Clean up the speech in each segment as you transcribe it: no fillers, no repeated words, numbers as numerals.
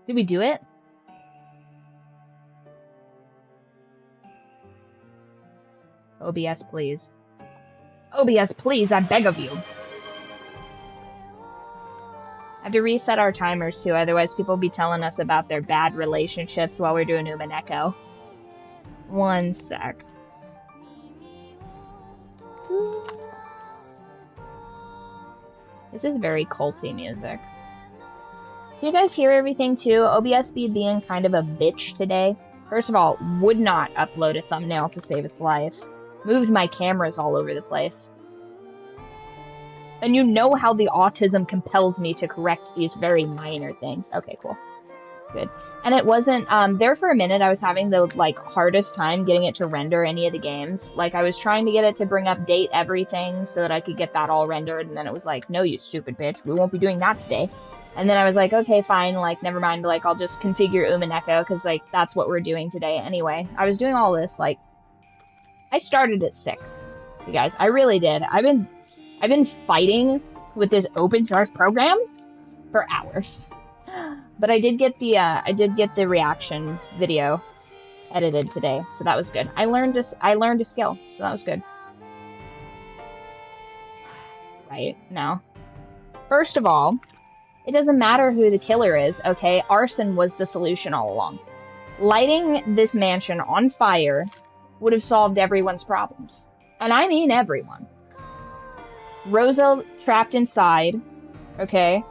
Did we do it? OBS, please. OBS, please, I beg of you. I have to reset our timers too, otherwise people will be telling us about their bad relationships while we're doing Umineko. One sec. This is very culty music. Can you guys hear everything too? OBS being kind of a bitch today. First of all, would not upload a thumbnail to save its life. Moved my cameras all over the place. And you know how the autism compels me to correct these very minor things. Okay, cool. Good. And it wasn't, there for a minute I was having the, like, hardest time getting it to render any of the games. Like, I was trying to get it to bring up date everything so that I could get that all rendered, and then it was like, no, you stupid bitch, we won't be doing that today. And then I was like, okay, fine, like, never mind, like, I'll just configure Umineko, because, like, that's what we're doing today anyway. I was doing all this, like, I started at 6, you guys, I really did. I've been fighting with this open source program for hours. But I did get the reaction video edited today, so that was good. I learned a skill, so that was good. Right, now. First of all, it doesn't matter who the killer is, okay? Arson was the solution all along. Lighting this mansion on fire would have solved everyone's problems. And I mean everyone. Rosa trapped inside, okay?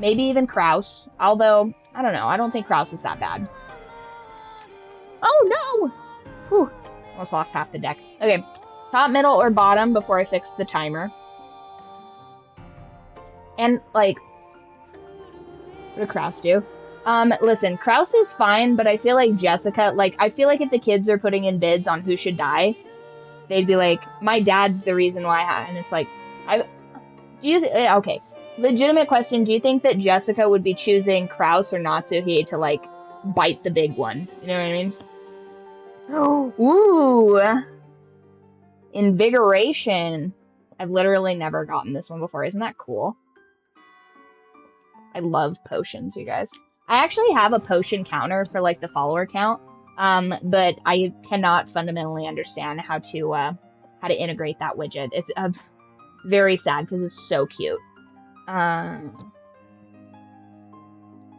Maybe even Kraus, although, I don't know, I don't think Kraus is that bad. Oh no! Whew, almost lost half the deck. Okay, top, middle, or bottom before I fix the timer. And, like, what did Kraus do? Listen, Kraus is fine, but I feel like Jessica, like, I feel like if the kids are putting in bids on who should die, they'd be like, my dad's the reason why, and it's like, okay. Legitimate question, do you think that Jessica would be choosing Kraus or Natsuhi to, like, bite the big one? You know what I mean? Ooh! Invigoration. I've literally never gotten this one before. Isn't that cool? I love potions, you guys. I actually have a potion counter for, like, the follower count, but I cannot fundamentally understand how to integrate that widget. It's very sad because it's so cute.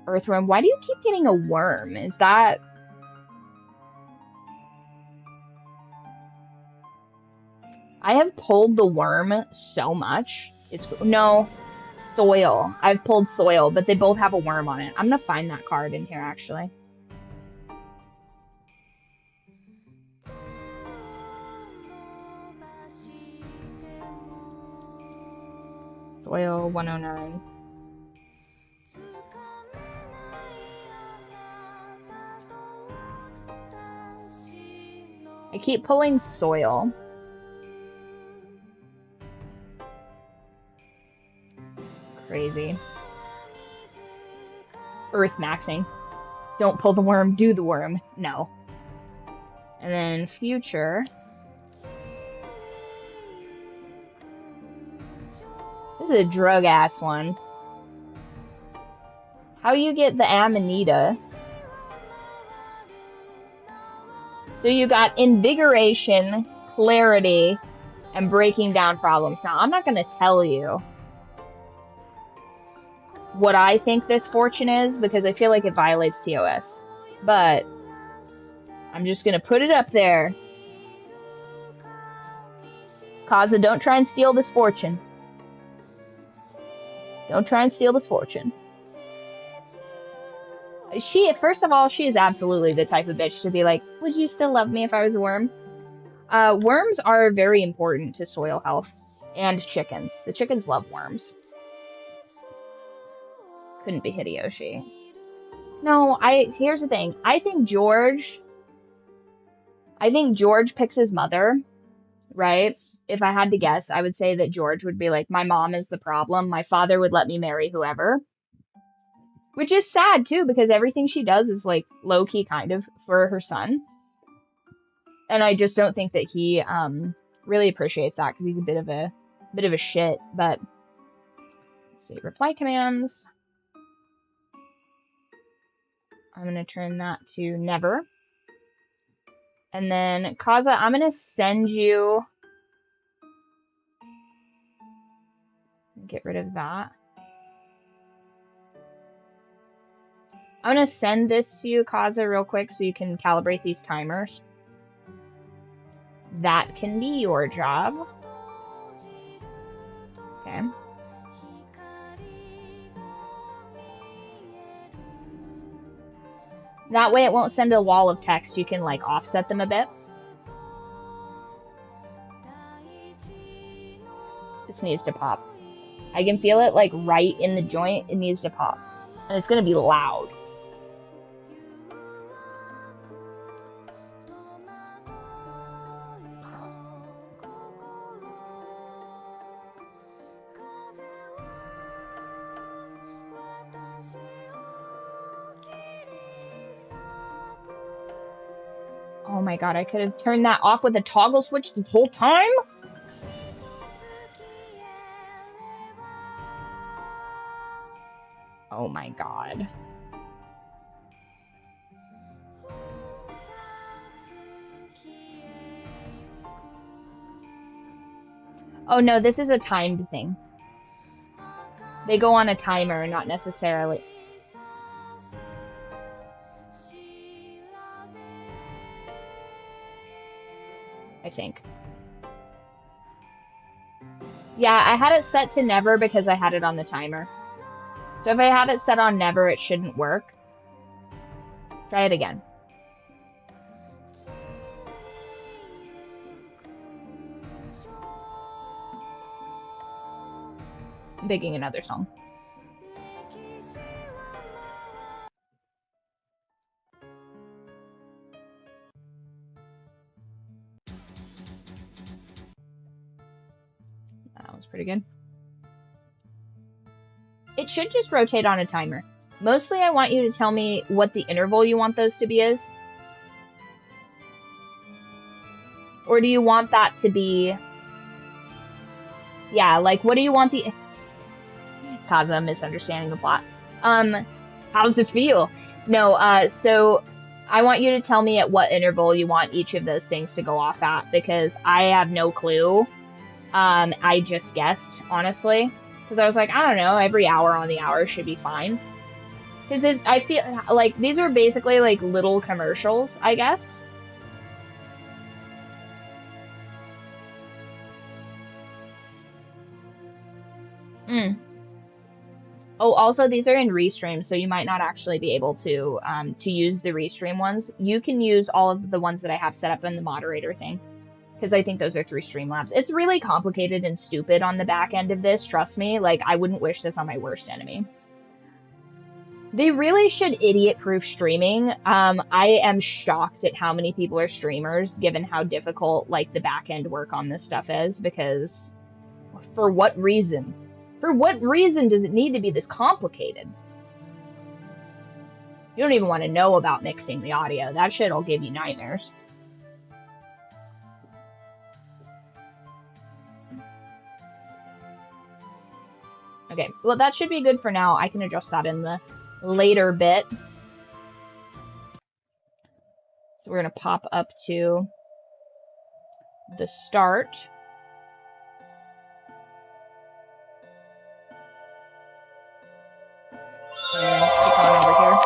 Earthworm. Why do you keep getting a worm? Is that... I have pulled the worm so much. It's... No. Soil. I've pulled soil, but they both have a worm on it. I'm gonna find that card in here, actually. Soil 109. I keep pulling soil. Crazy. Earth maxing. Don't pull the worm, do the worm. No. And then future. This is a drug-ass one. How you get the Amanita? So you got invigoration, clarity, and breaking down problems. Now, I'm not going to tell you what I think this fortune is, because I feel like it violates TOS. But I'm just going to put it up there. Kaza, don't try and steal this fortune. Don't try and steal this fortune. First of all, she is absolutely the type of bitch to be like, would you still love me if I was a worm? Worms are very important to soil health. And chickens. The chickens love worms. Couldn't be Hideyoshi. No, here's the thing. I think George picks his mother, right? If I had to guess, I would say that George would be like, my mom is the problem. My father would let me marry whoever. Which is sad, too, because everything she does is, like, low-key kind of for her son. And I just don't think that he really appreciates that, because he's a bit of a shit. But, let's see, reply commands. I'm going to turn that to never. And then Kaza, I'm going to send you... Get rid of that. I'm going to send this to you, Kaza, real quick so you can calibrate these timers. That can be your job. Okay. That way it won't send a wall of text. You can like offset them a bit. This needs to pop. I can feel it like right in the joint. It needs to pop. And it's going to be loud. Oh my god, I could have turned that off with a toggle switch the whole time? Oh my god. Oh no, this is a timed thing. They go on a timer, not necessarily. I think. Yeah, I had it set to never because I had it on the timer. So if I have it set on never, it shouldn't work. Try it again. I'm picking another song. That was pretty good. It should just rotate on a timer. Mostly I want you to tell me what the interval you want those to be is. Or do you want that to be... Yeah, like what do you want the... Kaza, I'm misunderstanding the plot. How's it feel? No, so I want you to tell me at what interval you want each of those things to go off at, because I have no clue. I just guessed, honestly. Because I was like, I don't know, every hour on the hour should be fine. Because I feel like these are basically like little commercials, I guess. Oh, also these are in Restream, so you might not actually be able to use the Restream ones. You can use all of the ones that I have set up in the moderator thing, because I think those are through Streamlabs. It's really complicated and stupid on the back end of this, trust me. Like, I wouldn't wish this on my worst enemy. They really should idiot-proof streaming. I am shocked at how many people are streamers, given how difficult, like, the back end work on this stuff is, because for what reason? For what reason does it need to be this complicated? You don't even want to know about mixing the audio. That shit'll give you nightmares. Okay, well that should be good for now. I can adjust that in the later bit. So we're gonna pop up to the start. And click on over here.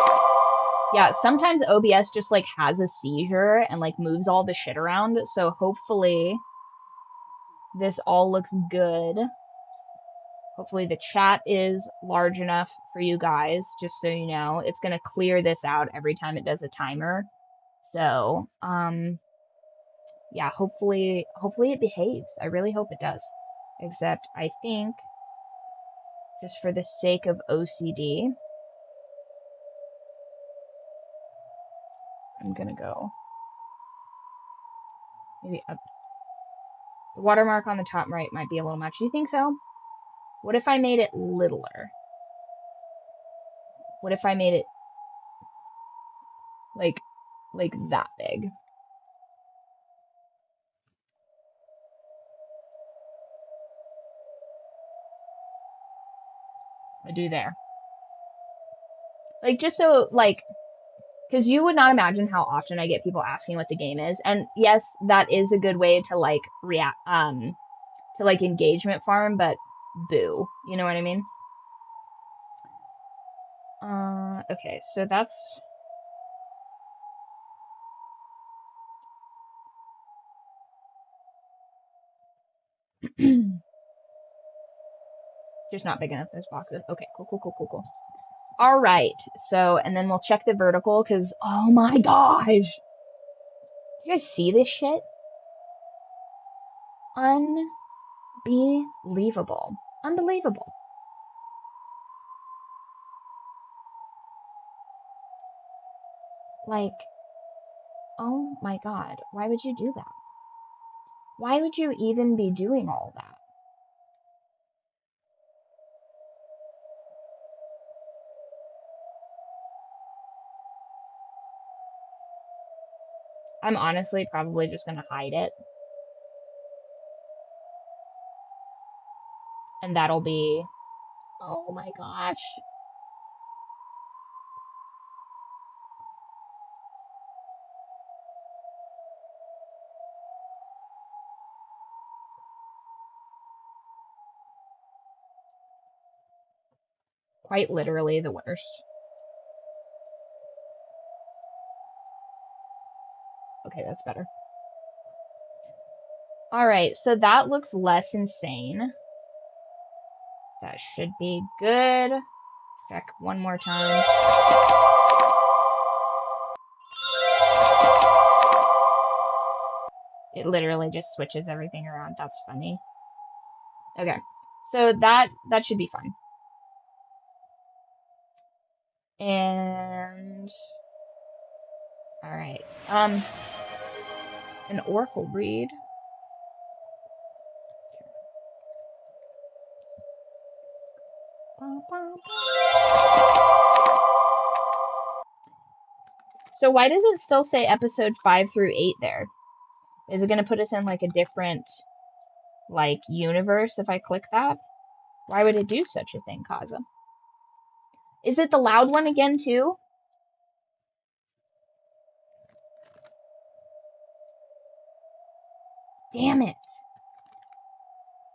Yeah, sometimes OBS just like has a seizure and like moves all the shit around. So hopefully this all looks good. Hopefully the chat is large enough for you guys, just so you know. It's going to clear this out every time it does a timer. So, yeah, hopefully it behaves. I really hope it does. Except I think, just for the sake of OCD, I'm going to go maybe up. The watermark on the top right might be a little much. Do you think so? What if I made it littler? What if I made it like that big? I do there. Like, just so, like, Because you would not imagine how often I get people asking what the game is. And yes, that is a good way to like react, to like engagement farm, but boo. You know what I mean? Okay, so that's just not big enough, those boxes. Okay, cool. All right, so, and then we'll check the vertical, because, oh my gosh. You guys see this shit? Unbelievable. Unbelievable. Like, oh my god, why would you do that? Why would you even be doing all that? I'm honestly probably just gonna hide it. And that'll be, oh my gosh. Quite literally the worst. Okay, that's better. Alright, so that looks less insane. That should be good. Check one more time. It literally just switches everything around. That's funny. Okay, so that should be fine. And all right, an oracle read. So why does it still say episode 5 through 8 there? Is it going to put us in like a different like universe if I click that? Why would it do such a thing, Kaza? Is it the loud one again too? Damn it.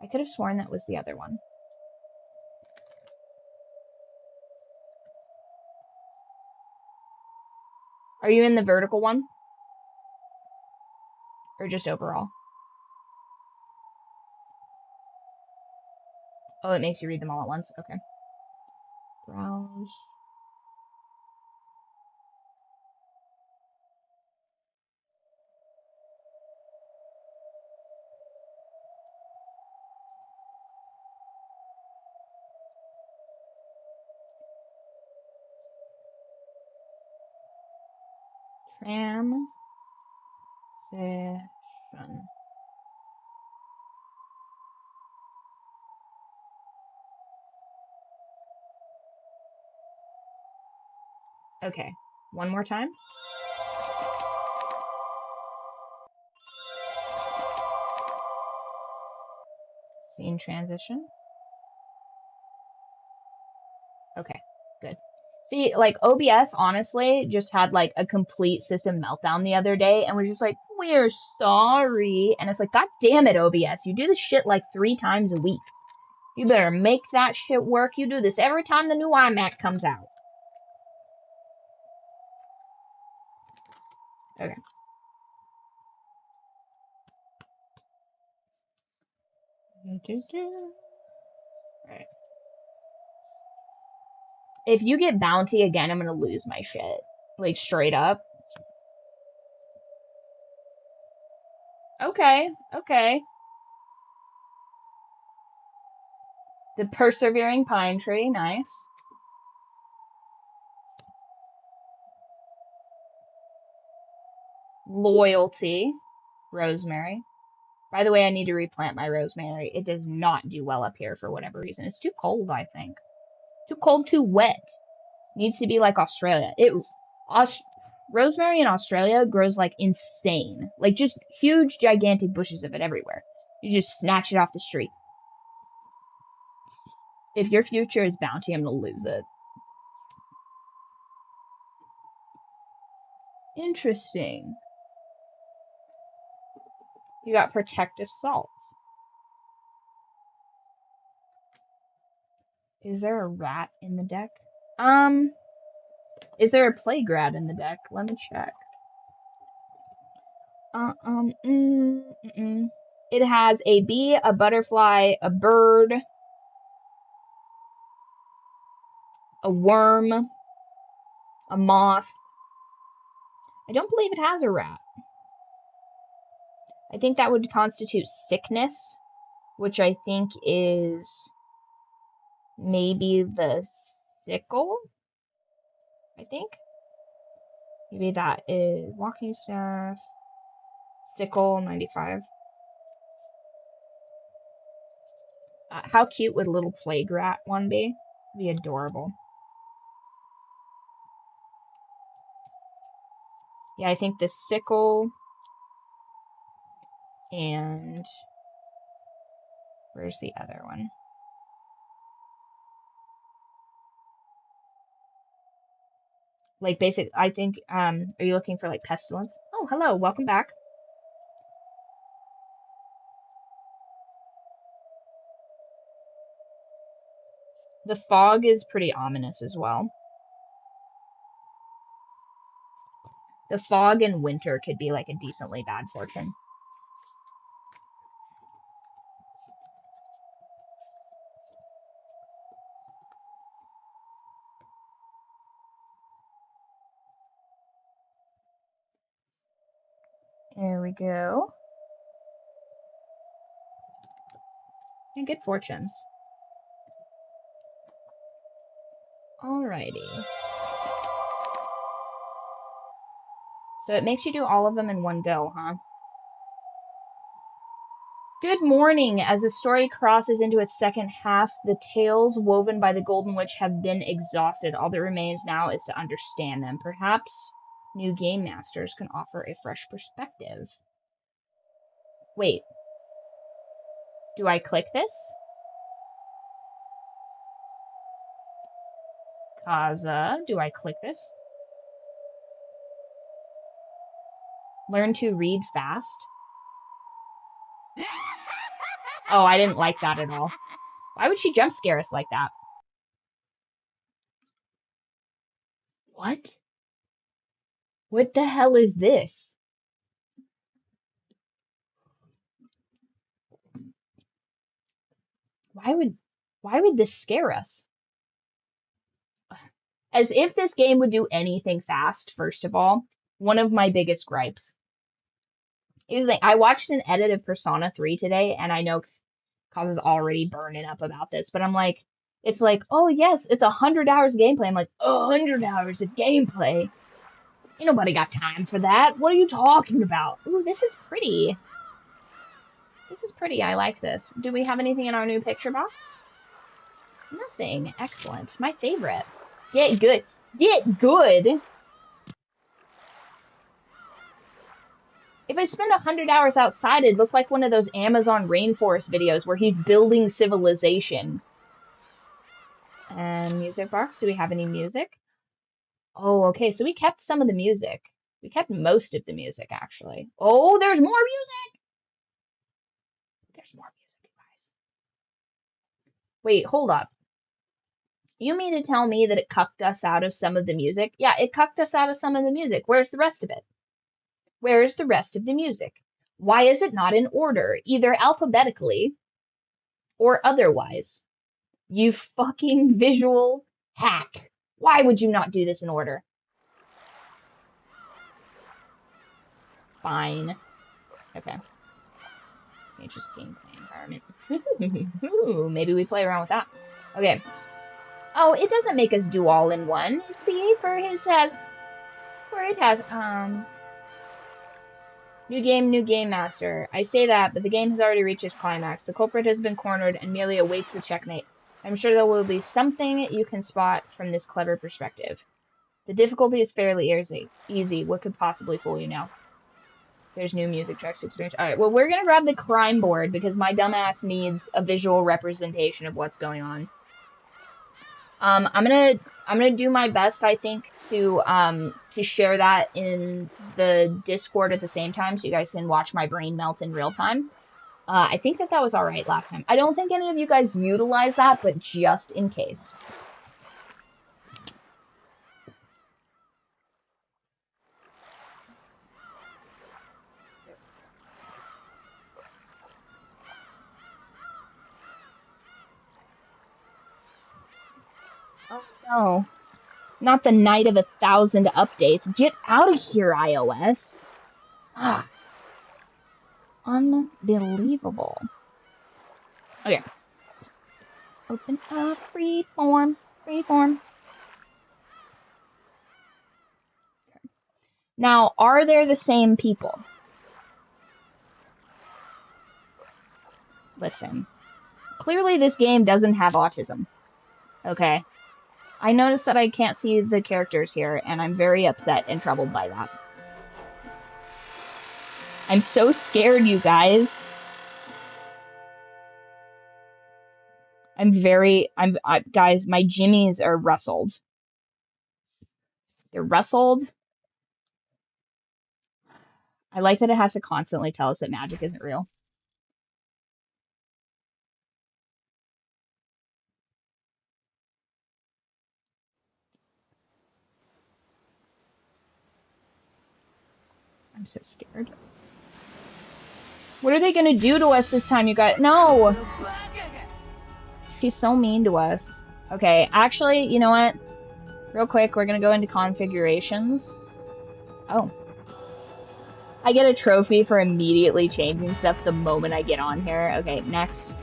I could have sworn that was the other one. Are you in the vertical one? Or just overall? Oh, it makes you read them all at once? Okay. Browse. Transition. Okay, one more time. Scene transition. Okay, good. See, like OBS honestly just had like a complete system meltdown the other day and was just like, we're sorry. And it's like, God damn it, OBS. You do this shit like 3 times a week. You better make that shit work. You do this every time the new iMac comes out. Okay. Alright. If you get bounty again, I'm gonna lose my shit. Like, straight up. Okay, okay. The persevering pine tree, nice. Loyalty, rosemary. By the way, I need to replant my rosemary. It does not do well up here for whatever reason. It's too cold, I think. Too cold, too wet. Needs to be like Australia. Rosemary in Australia grows like insane. Like just huge, gigantic bushes of it everywhere. You just snatch it off the street. If your future is bounty, I'm gonna lose it. Interesting. You got protective salt. Is there a rat in the deck? Is there a plague rat in the deck? Let me check. It has a bee, a butterfly, a bird, a worm, a moth. I don't believe it has a rat. I think that would constitute sickness, which I think is maybe the sickle, I think. Maybe that is walking staff, sickle, 95. How cute would a little plague rat one be? It'd be adorable. Yeah, I think the sickle and where's the other one? Like basic, I think, are you looking for like pestilence? Oh, hello, welcome back. The fog is pretty ominous as well. The fog in winter could be like a decently bad fortune. There we go. And good fortunes. Alrighty. So it makes you do all of them in one go, huh? Good morning. As the story crosses into its second half, the tales woven by the Golden Witch have been exhausted. All that remains now is to understand them. Perhaps new game masters can offer a fresh perspective. Wait. Do I click this? Kaza, do I click this? Learn to read fast? Oh, I didn't like that at all. Why would she jump scare us like that? What? What the hell is this? Why would this scare us? As if this game would do anything fast, first of all. One of my biggest gripes. Is that I watched an edit of Persona 3 today, and I know Cause is already burning up about this, but I'm like, it's like, oh yes, it's 100 hours of gameplay. I'm like, 100 hours of gameplay? Ain't nobody got time for that. What are you talking about? Ooh, this is pretty. This is pretty. I like this. Do we have anything in our new picture box? Nothing. Excellent. My favorite. Get good. Get good. If I spend 100 hours outside, it'd look like one of those Amazon rainforest videos where he's building civilization. And music box. Do we have any music? Oh, okay. So we kept some of the music. We kept most of the music, actually. Oh, there's more music! There's more music, you guys. Wait, hold up. You mean to tell me that it cucked us out of some of the music? Yeah, it cucked us out of some of the music. Where's the rest of it? Where's the rest of the music? Why is it not in order, either alphabetically or otherwise? You fucking visual hack. Why would you not do this in order? Fine. Okay. Change gameplay environment. Ooh, maybe we play around with that. Okay. Oh, it doesn't make us do all in one. See, it has, new game master. I say that, but the game has already reached its climax. The culprit has been cornered and merely awaits the checkmate. I'm sure there will be something you can spot from this clever perspective. The difficulty is fairly easy. What could possibly fool you now? There's new music tracks to experience. Alright, well, we're gonna grab the crime board because my dumbass needs a visual representation of what's going on. I'm gonna do my best, I think, to share that in the Discord at the same time, so you guys can watch my brain melt in real time. I think that was all right last time. I don't think any of you guys utilized that, but just in case. Oh no. Not the night of 1,000 updates. Get out of here, iOS. Ah. Unbelievable. Okay. Open up, freeform. Freeform. Okay. Now, are there the same people? Listen. Clearly this game doesn't have autism. Okay. I noticed that I can't see the characters here, and I'm very upset and troubled by that. I'm so scared, you guys. Guys, my jimmies are rustled. They're rustled. I like that it has to constantly tell us that magic isn't real. I'm so scared. What are they gonna do to us this time, you guys? No! She's so mean to us. Okay, actually, you know what? Real quick, we're gonna go into configurations. Oh. I get a trophy for immediately changing stuff the moment I get on here. Okay, next.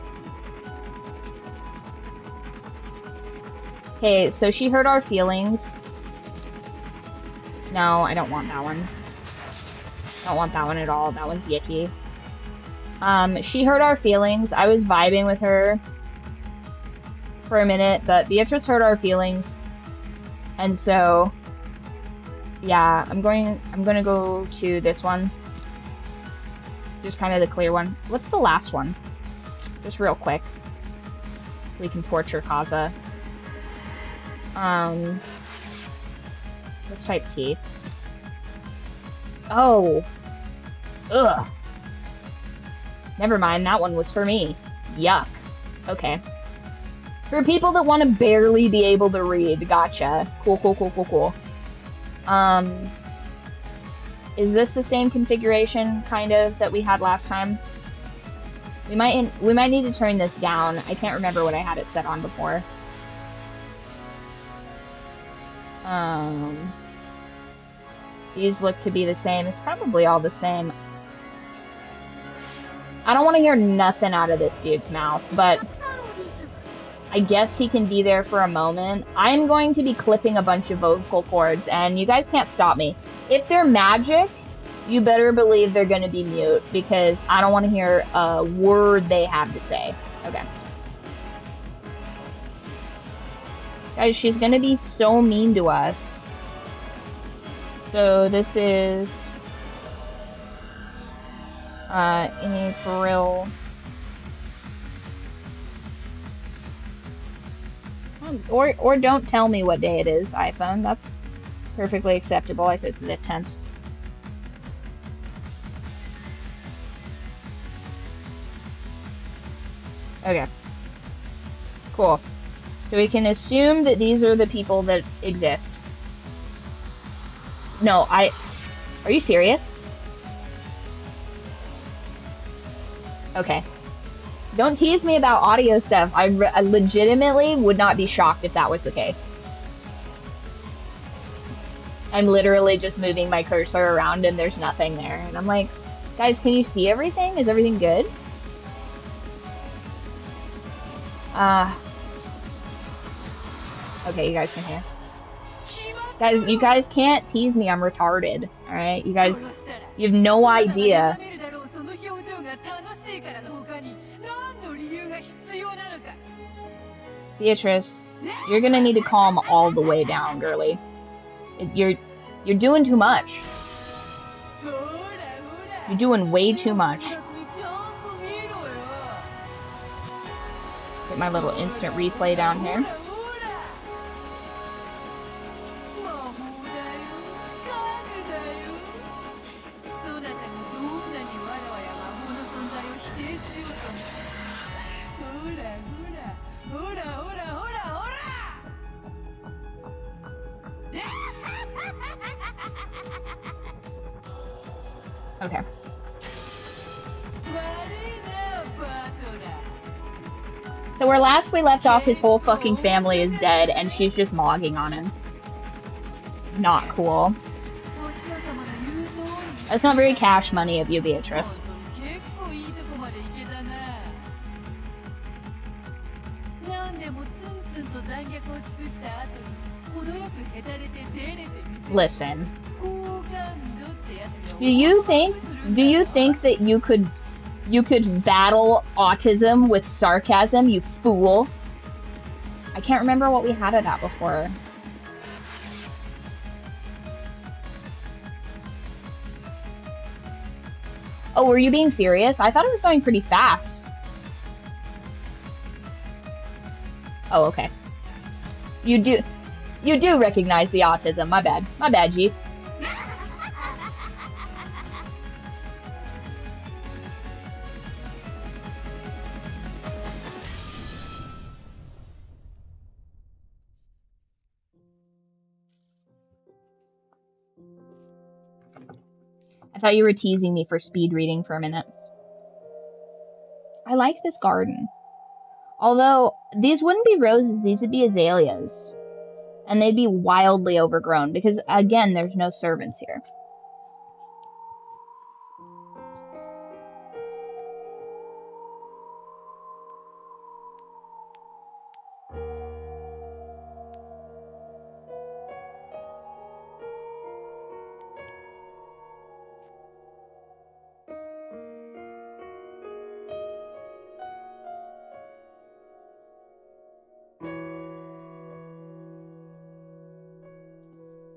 Okay, so she hurt our feelings. No, I don't want that one. I don't want that one at all. That one's yicky. She hurt our feelings. I was vibing with her for a minute, but Beatrice hurt our feelings. And so, yeah, I'm gonna go to this one. Just kind of the clear one. What's the last one? Just real quick. We can torture Kaza. Let's type T. Oh. Ugh. Never mind, that one was for me. Yuck. Okay. For people that want to barely be able to read, gotcha. Cool, cool, cool, cool, cool. Is this the same configuration, kind of, that we had last time? We might need to turn this down. I can't remember what I had it set on before. These look to be the same. It's probably all the same. I don't want to hear nothing out of this dude's mouth, but I guess he can be there for a moment. I'm going to be clipping a bunch of vocal cords, and you guys can't stop me. If they're magic, you better believe they're going to be mute, because I don't want to hear a word they have to say. Okay. Guys, she's going to be so mean to us. So this is April. Or don't tell me what day it is, iPhone. That's perfectly acceptable. I said the 10th. Okay. Cool. So we can assume that these are the people that exist. No, are you serious? Okay. Don't tease me about audio stuff. I legitimately would not be shocked if that was the case. I'm literally just moving my cursor around and there's nothing there. And I'm like, guys, can you see everything? Is everything good? Okay, you guys can hear. Guys, you guys can't tease me. I'm retarded. Alright? You guys, you have no idea. Beatrice, you're gonna need to calm all the way down, girly. You're doing too much. You're doing way too much. Get my little instant replay down here. Okay. So where last we left off, his whole fucking family is dead, and she's just mogging on him. Not cool. That's not very cash money of you, Beatrice. Listen. Do you think that you could battle autism with sarcasm, you fool? I can't remember what we had it at before. Oh, were you being serious? I thought it was going pretty fast. Oh, okay. You do recognize the autism. My bad. My bad, Jeep. I thought you were teasing me for speed reading for a minute. I like this garden. Although, these wouldn't be roses, these would be azaleas. And they'd be wildly overgrown because, again, there's no servants here.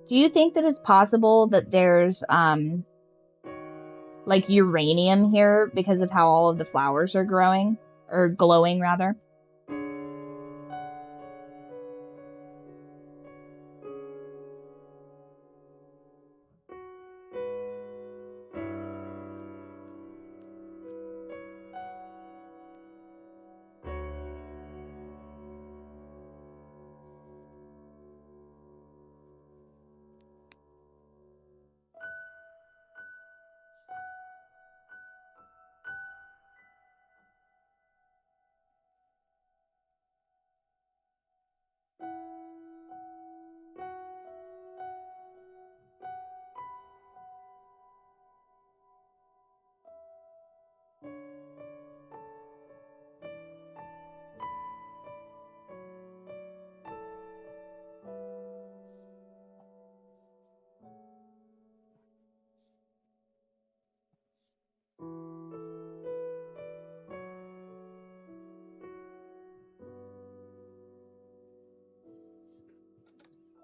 Do you think that it's possible that there's, like, uranium here because of how all of the flowers are growing? Or glowing, rather?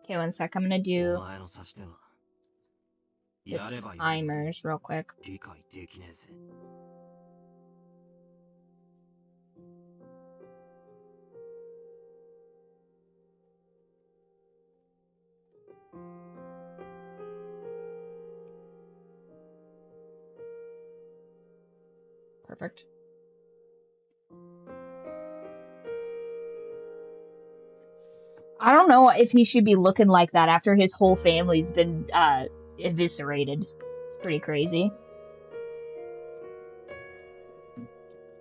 Okay, one sec. I'm gonna do the timers real quick. Perfect. I don't know if he should be looking like that after his whole family's been eviscerated. Pretty crazy.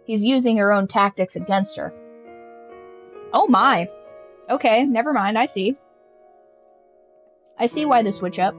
He's using her own tactics against her. Oh my. Okay, never mind. I see. I see why the switch up.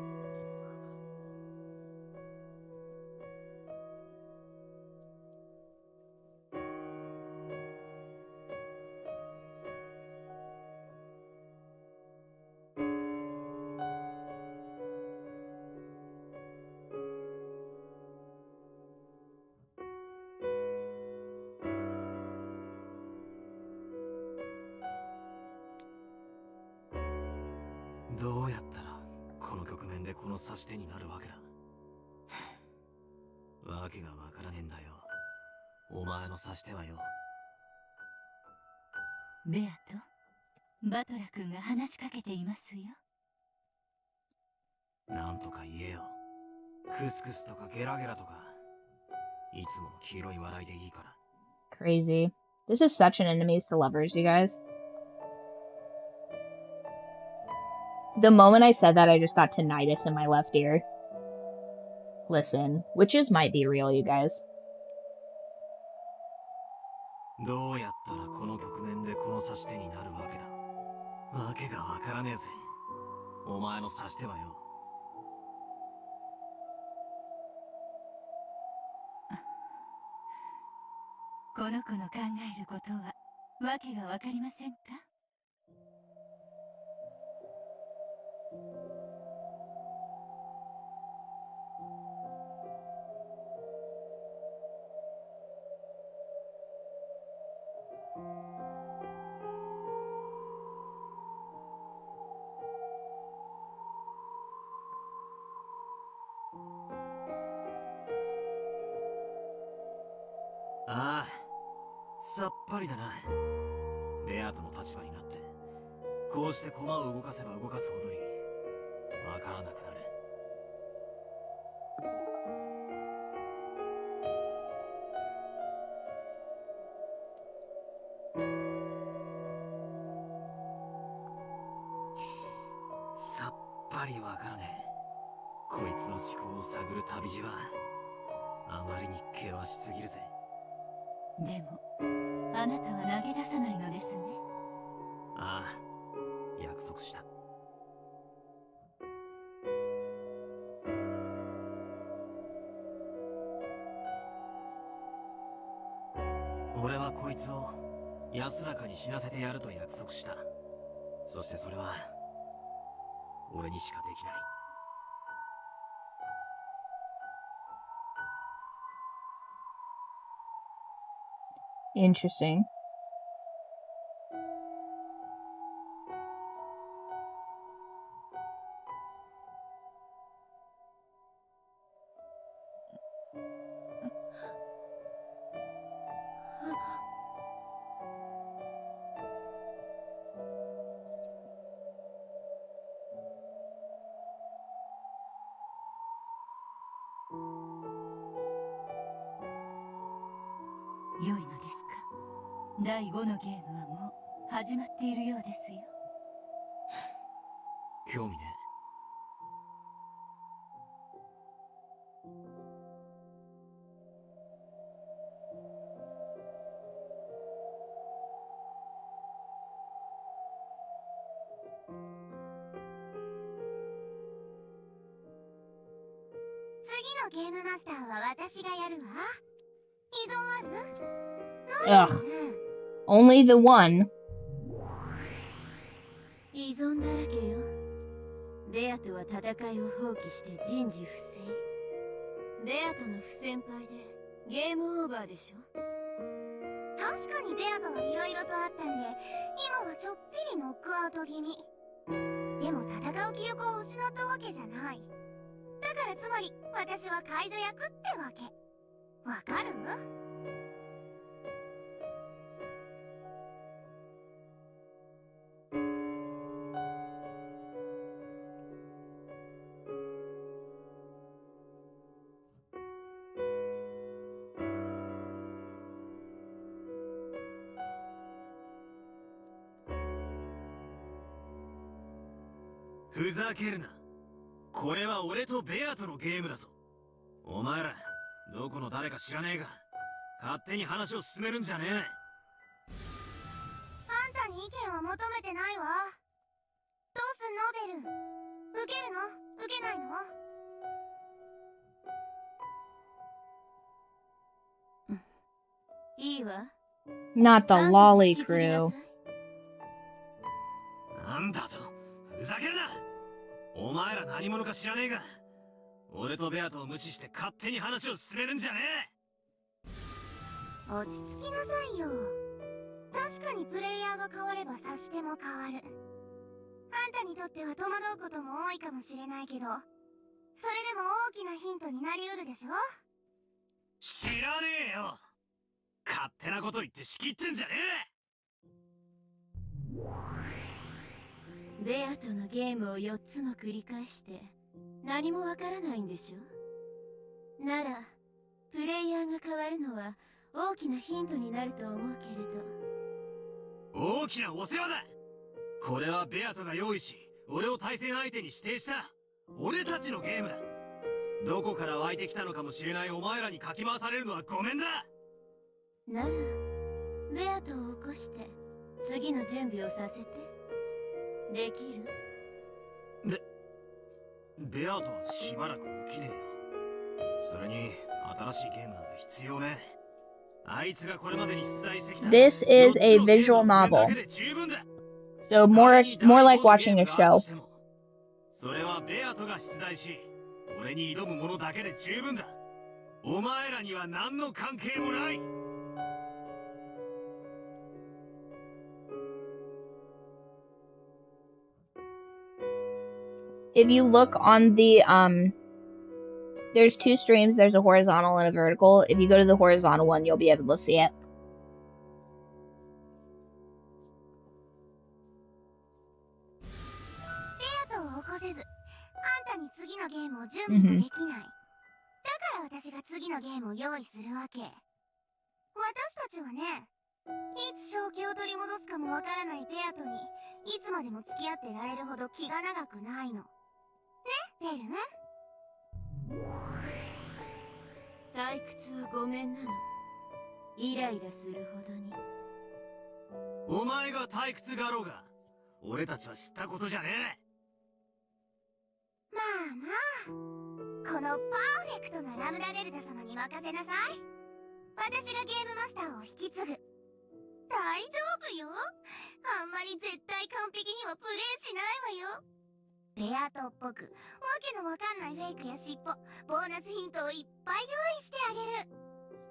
Crazy. This is such an enemies to lovers, you guys. The moment I said that, I just got tinnitus in my left ear. Listen, witches might be real, you guys. どうやったらこの局面でこの指し手になるわけだ。わけがわからねえぜ。お前の指し手はよ。この子の考えることはわけがわかりませんか？ああ、さっぱりだな。ベアとの立場になって、こうして駒を動かせば動かすほどに、わからなくなる。さっぱりわからねえ。こいつの思考を探る旅路は、あまりに険しすぎるぜ。でもあなたは投げ出さないのですね。ああ、約束した。俺はこいつを安らかに死なせてやると約束した。そしてそれは俺にしかできない。Interesting.良いのですか？第5のゲームはもう始まっているようですよ。興味ね。次のゲームマスターは私がやるわ。依存ある？ないよね。 Ugh. Only the one. 依存だらけよ。ベアとは戦いを放棄して人事不正。ベアとの不先輩でゲームオーバーでしょ。確かにベアとは色々とあったんで、今はちょっぴりノックアウト気味。でも戦う気力を失ったわけじゃない。だからつまり私は介助役ってわけ。わかる？ふざけるな。これは俺とベアとのゲームだぞ。お前らどこの誰か知らねえが勝手に話を進めるんじゃねえ。あんたに意見を求めてないわ。どうすんのベル？受けるの？受けないの？いいわ。 Not the あんたが lolly 引き継ぎな crew. さい。なんだと、ふざけるな。お前ら何者か知らねえが俺とベアとを無視して勝手に話を進めるんじゃね落ち着きなさいよ。確かにプレイヤーが変われば指し手も変わる。あんたにとっては戸惑うことも多いかもしれないけど、それでも大きなヒントになりうるでしょ？え。知らねえよ。勝手なこと言って仕切ってんじゃねベアとのゲームを4つも繰り返して何もわからないんでしょ。ならプレイヤーが変わるのは大きなヒントになると思うけれど。え。大きなお世話だ。これはベアトが用意し俺を対戦相手に指定した俺たちのゲームだ。どこから湧いてきたのかもしれないお前らにかき回されるのはごめんだ。ならベアトを起こして次の準備をさせて。できる？ベアートはしばらく起きねえよ。それに新しいゲームなんて必要ね。あいつがこれまでに出題してきた This is a visual novel, so more like watching a show. それはベアートが出題し、俺に挑むものだけで十分だ。お前らには何の関係もない。If you look on the, there's two streams, there's a horizontal and a vertical. If you go to the horizontal one, you'll be able to see it. ベアトを起こせず、あんたに次のゲームを準備もできない。だから私が次のゲームを用意するわけ。私たちはね、いつ正気を取り戻すかもわからないベアトにいつまでも付き合ってられるほど気が長くないの。ね、ベルン？退屈はごめんなの。イライラするほどに。お前が退屈がろうが、俺たちは知ったことじゃねえ。まあまあ、このパーフェクトなラムダデルタ様に任せなさい。私がゲームマスターを引き継ぐ。大丈夫よ。あんまり絶対完璧にはプレイしないわよ。ベアートっぽく、わけのわかんないフェイクや尻尾、ボーナスヒントをいっぱい用意してあげる。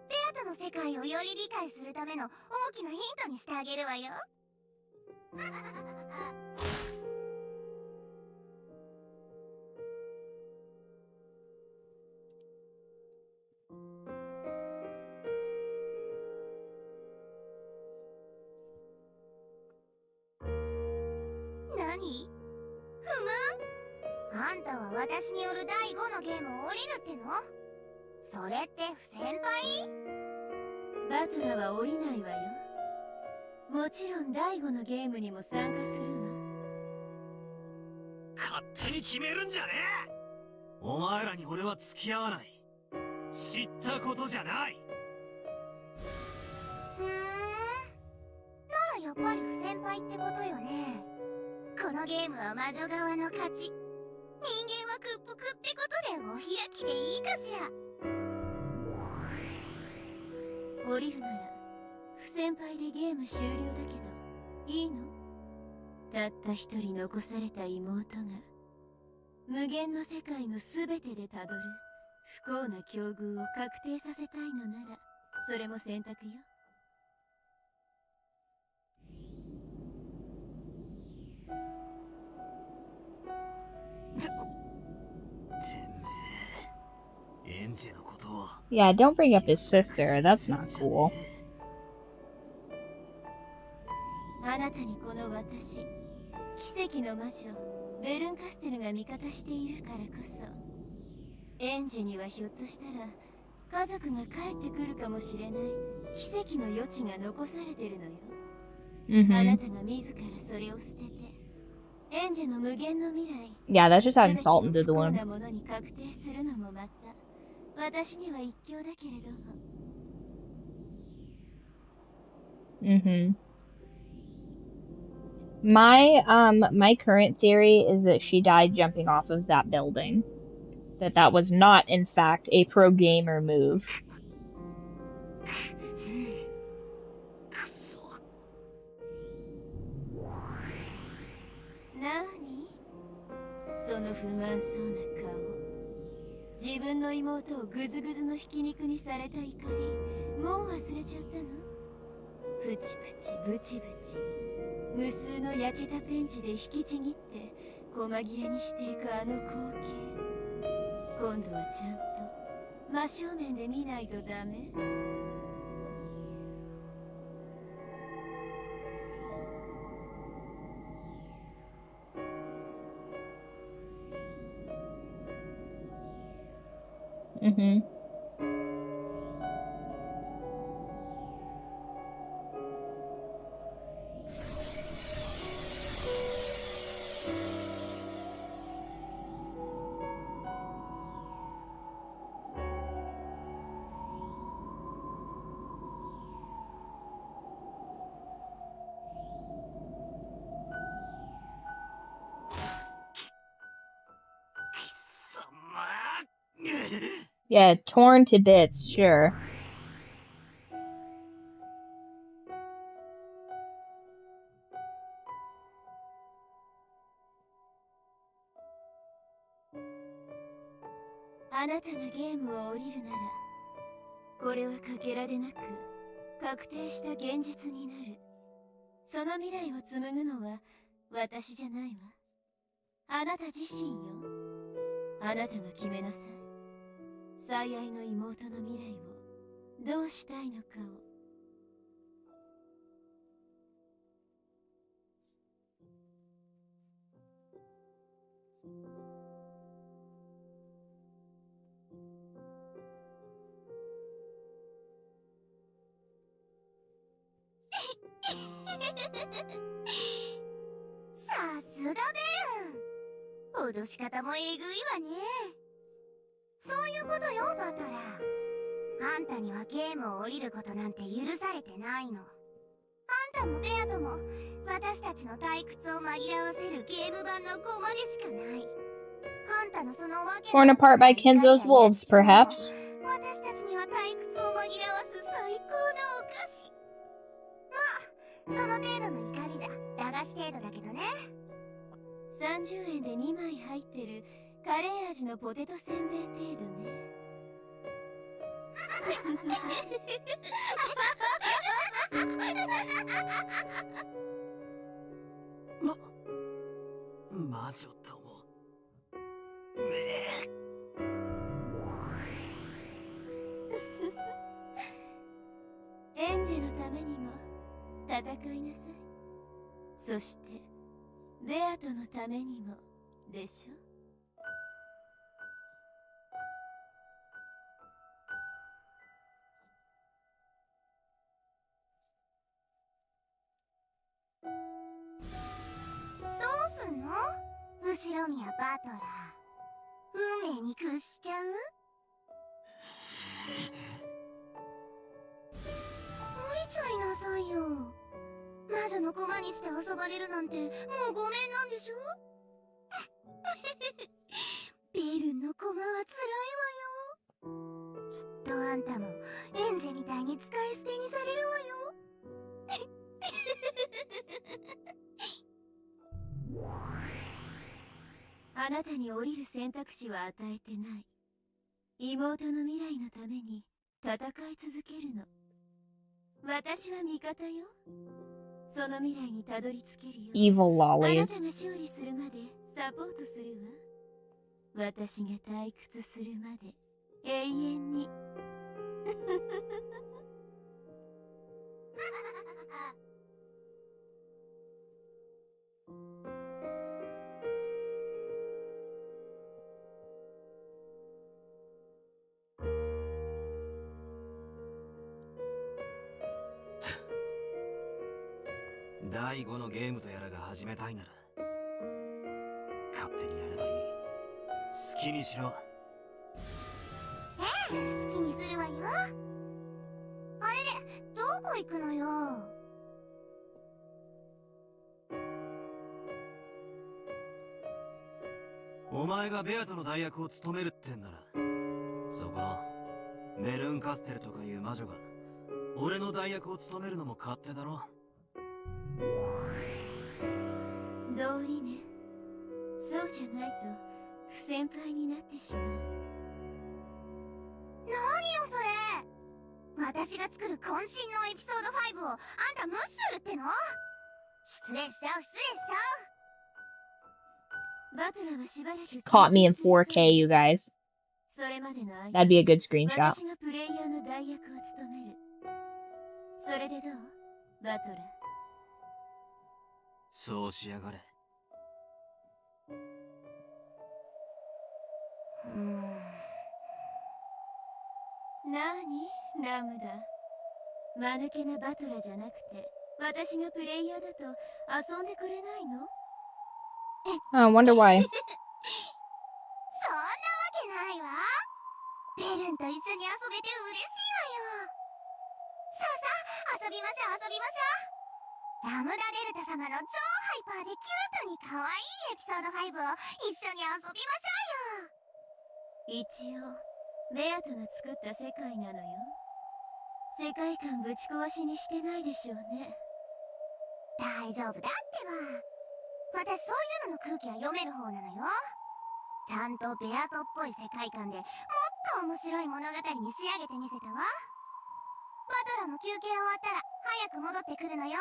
ベアートの世界をより理解するための大きなヒントにしてあげるわよ。何？不満？あんたは私による第5のゲームを降りるっての？それって不先輩？バトラは降りないわよ。もちろん第5のゲームにも参加するわ。勝手に決めるんじゃねえ。お前らに俺は付き合わない。知ったことじゃない。ならやっぱり不先輩ってことよね。このゲームは魔女側の勝ち。人間は屈服ってことでお開きでいいかしら。降りるなら不先輩でゲーム終了だけどいいの？たった一人残された妹が無限の世界の全てでたどる不幸な境遇を確定させたいのならそれも選択よ。Yeah, don't bring up his sister. That's not cool. あなたにこの私、奇跡の魔女ベルンカステルが味方しているからこそ、エンジェにはひょっとしたら家族が帰ってくるかもしれない奇跡の余地が残されてるのよ。あなたが自らそれを捨てて、エンジェの無限の未来、Yeah, that's just adding salt into the 不幸 wound. なものに確定するのもまた私には一興だけれども。My current theory is that she died jumping off of that building. That was not, in fact, a pro gamer move. なに？その不満そうな顔。自分の妹をグズグズのひき肉にされた怒り、もう忘れちゃったの？プチプチブチブチ、無数の焼けたペンチで引きちぎって細切れにしていくあの光景。今度はちゃんと真正面で見ないとダメ？ Yeah, torn to bits, sure. あなたがゲームを降りるなら、これはかけらでなく確定した現実になる。その未来を紡ぐのは私じゃないわ。あなた自身よ。あなたが決めなさい。最愛の妹の未来をどうしたいのかを。さすがベルン。脅し方もえぐいわね。そういうことよ、バトラー。あんたにはゲームを降りることなんて許されてないの。あんたもベアとも私たちの退屈を紛らわせるゲーム版のコマでしかない。あんたのそのわけ Torn apart by Kinzo's wolves, perhaps? 私たちには退屈を紛らわす最高のお菓子。まあ、その程度の怒りじゃ駄菓子程度だけどね。30円で2枚入ってるカレー味のポテトせんべい程度ね。魔女とも。エンジェのためにも戦いなさい。そしてベアトのためにもでしょ。どうすんの？後ろ宮バトラー。運命に屈しちゃう？降りちゃいなさいよ。魔女の駒にして遊ばれるなんてもうごめんなんでしょ？ベルンの駒は辛いわよ。きっとあんたもエンジェみたいに使い捨てにされるわよ。あなたに降りる選択肢は与えてない。妹の未来のために戦い続けるの。私は味方よ。その未来にたどり着けるよ。Evil あなた lollies. が勝利するまでサポートするわ。私が退屈するまで永遠に。第5のゲームとやらが始めたいなら勝手にやればいい。好きにしろ。好きにするわよ。あれれ、どこ行くのよ。お前がベアとの代役を務めるってんなら、そこのメルーンカステルとかいう魔女が俺の代役を務めるのも勝手だろ。道理ね。そうじゃないと不先輩になってしまう。何よそれ。私が作る渾身のエピソード5をあんた無視するっての？失礼しちゃう失礼しちゃう。バトラはしばらく Caught me in 4K, you guys. それまでの間 That'd be a good screenshot. 私がプレイヤーの代役を務める。それでどう？バトラ。そうしやがれ。なにラムだ。間抜けなバトラじゃなくて私がプレイヤーだと遊んでくれないの？ I wonder why. そんなわけないわ。ベルンと一緒に遊べて嬉しいわよ。さあさあ遊びましょう遊びましょう。ラムダデルタ様の超ハイパーでキュートに可愛いエピソード5を一緒に遊びましょうよ。一応ベアトの作った世界なのよ。世界観ぶち壊しにしてないでしょうね。大丈夫だってば。私そういうのの空気は読める方なのよ。ちゃんとベアトっぽい世界観でもっと面白い物語に仕上げてみせたわ。バトラの休憩終わったら早く戻ってくるのよ。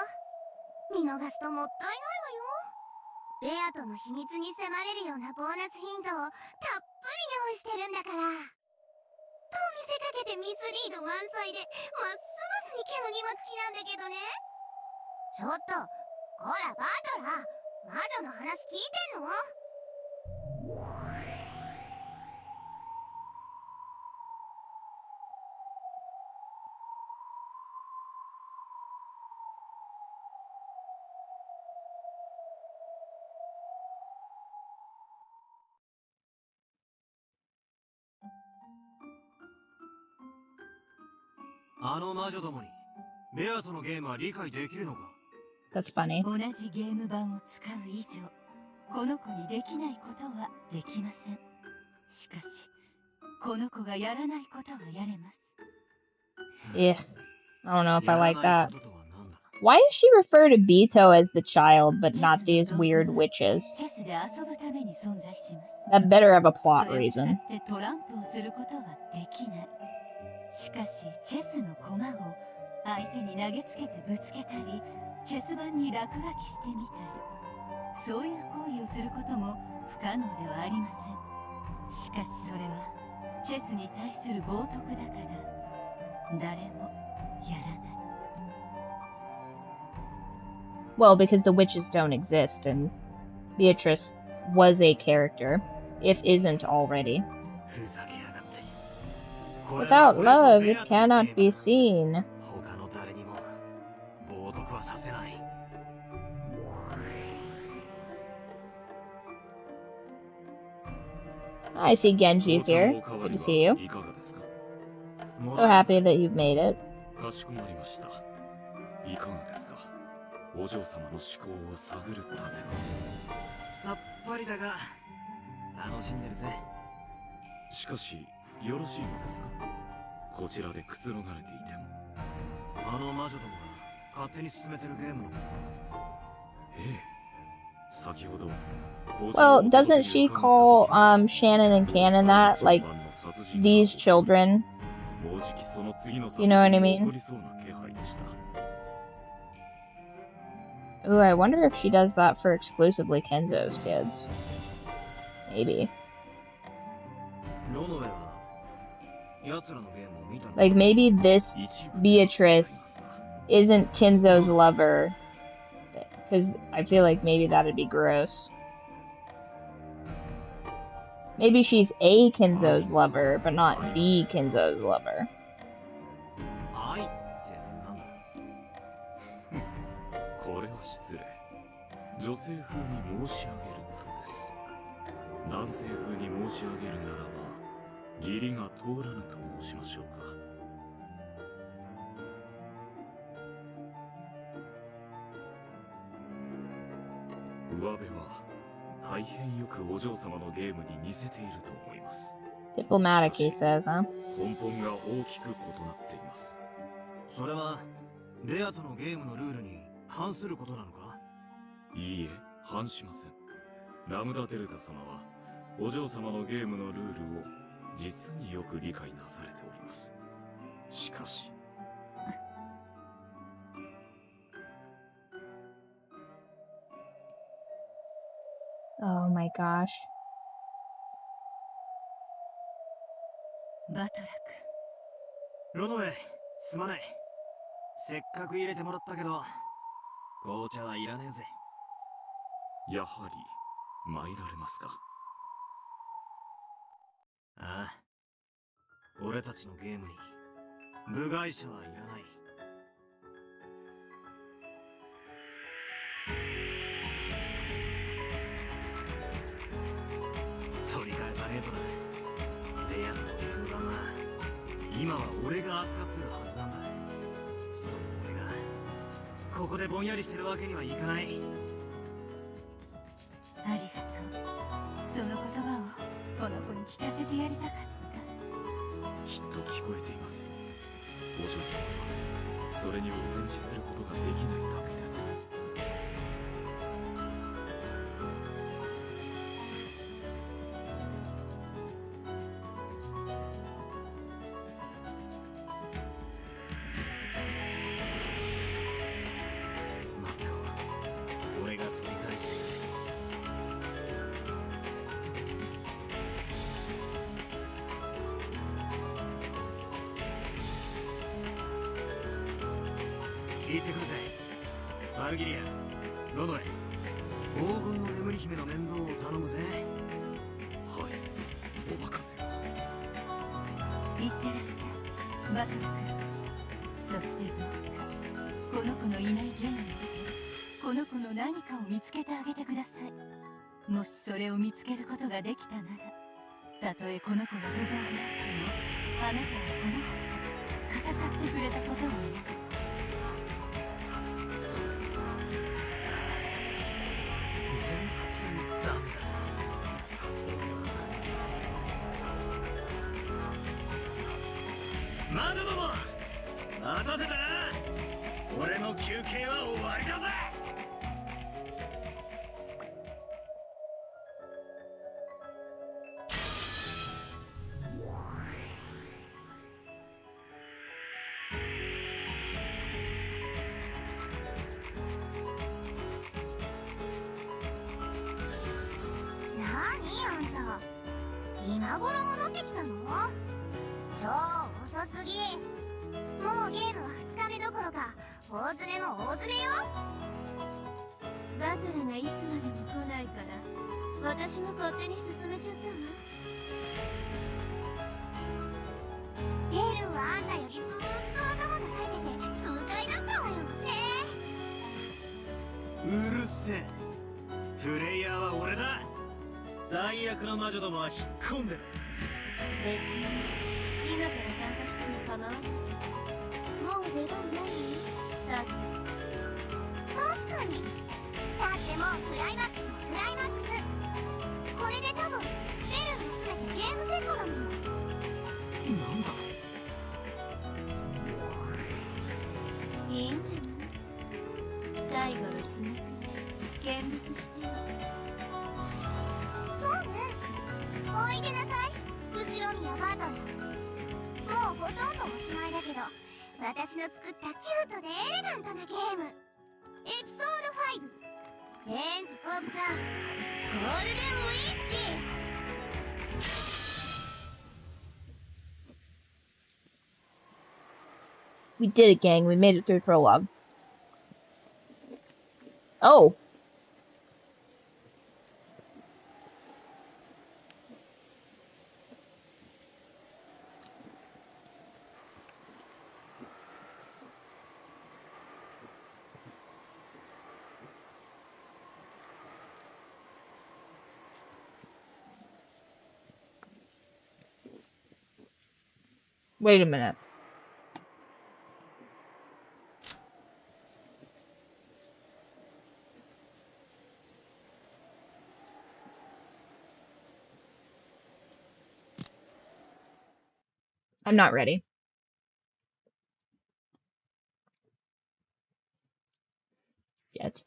見逃すともったいないわよ。ベアトの秘密に迫れるようなボーナスヒントをたっぷり用意してるんだから。と見せかけてミスリード満載でますますに煙に巻く気なんだけどね。ちょっとこらバトラー、魔女の話聞いてんの？あの魔女どもにベアとのゲームは理解できるのか？ That's funny. 同じゲーム版を使う以上、この子にできないことはできません。しかし、この子がやらないことはやれます。Yeah, I don't know if I like that. Why does she refer to Bito as the child, but not these weird witches? チェスで遊ぶために存在します。 That better have a plot それを使っ reason. てトランプをすることはできない。しかし、チェスの駒を相手に投げつけてぶつけたり、チェス盤に落書きしてみたり、そういう行為をすることも不可能ではありません。しかしそれはチェスに対する冒涜だから誰もやらない。 Well, because the witches don't exist, and Beatrice was a character, if isn't already. Without love, it cannot be seen. I see Genji's here. Good to see you. So happy that you've made it. お嬢様の思考を探るためのさっぱりだが楽しんでるぜ。しかしよろしいのですか？こちらでくつろがれていても。あの魔女どもが勝手に進めてるゲームのことか。ええ、先ほど Well, doesn't she call Shannon and Cannon that? Like, these children? You know what I mean? Ooh, I wonder if she does that for exclusively Kenzo's kids. Maybe. Like, maybe this Beatrice isn't Kinzo's lover. Because I feel like maybe that'd be gross. Maybe she's a Kinzo's lover, but not the Kinzo's lover. これは失礼。女性風に申し上げるとです。男性風に申し上げるならば、義理が通らぬと申しましょうか。上辺は大変よくお嬢様のゲームに似せていると思います。Diplomatic, he says, huh? 根本が大きく異なっています。それはベアとのゲームのルールに反することなのか？いいえ、反しません。ラムダデルタ様はお嬢様のゲームのルールを実によく理解なされております。しかしOh my gosh. バトラク。ロノウェイ、すまない。せっかく入れてもらったけど、紅茶はいらねえぜ。やはり参られますか？ああ、俺たちのゲームに部外者はいらない。取り返さねえとな。ベアのゲーム版は今は俺が扱ってるはずなんだ。その俺がここでぼんやりしてるわけにはいかない。ありがとう。その言葉をこの子に聞かせてやりたかった。きっと聞こえていますよ。お嬢様はそれにお返事することができないだけです。マックは俺が取り返してくれ。行ってくるぜ。バルギリア、ロノエ、黄金の眠り姫の面倒を頼むぜ。はい、お任せを。いってらっしゃい、バトル君。そしてどうかこの子のいないゲームでこの子の何かを見つけてあげてください。もしそれを見つけることができたなら、たとえこの子が不在であっても、あなたはこの子と戦ってくれたことをね。そうだ。全然ダメだぜ。魔女ども、待たせたな。俺の休憩は終わりだぜ。なにあんた、今頃戻ってきたの？超遅すぎ。もうゲームは2日目どころか大連れの大連れよ。バトルがいつまでも来ないから私が勝手に進めちゃったわ。ペルーはあんたよりずーっと頭が冴えてて痛快だったわよね。うるせえ。プレイヤーは俺だ。代役の魔女どもは引っ込んでる。別に今から参加しても構わないけど、もう出番ない？だって確かに。だってもうクライマックスもクライマックス。これで多分ペルーが詰めてゲームセットだもん。なんだと？いいんじゃない？最後の詰めくらい見物してよ。そうね。おいでなさい、後ろにはバトル。もうほとんどおしまいだけど、私の作ったキュートでエレガントなゲーム、エピソード5、エンド・オブ・ザ・ゴールデン・ウィッチ。We did it, gang. We made it through prologue. Oh. Wait a minute. I'm not ready. Yet.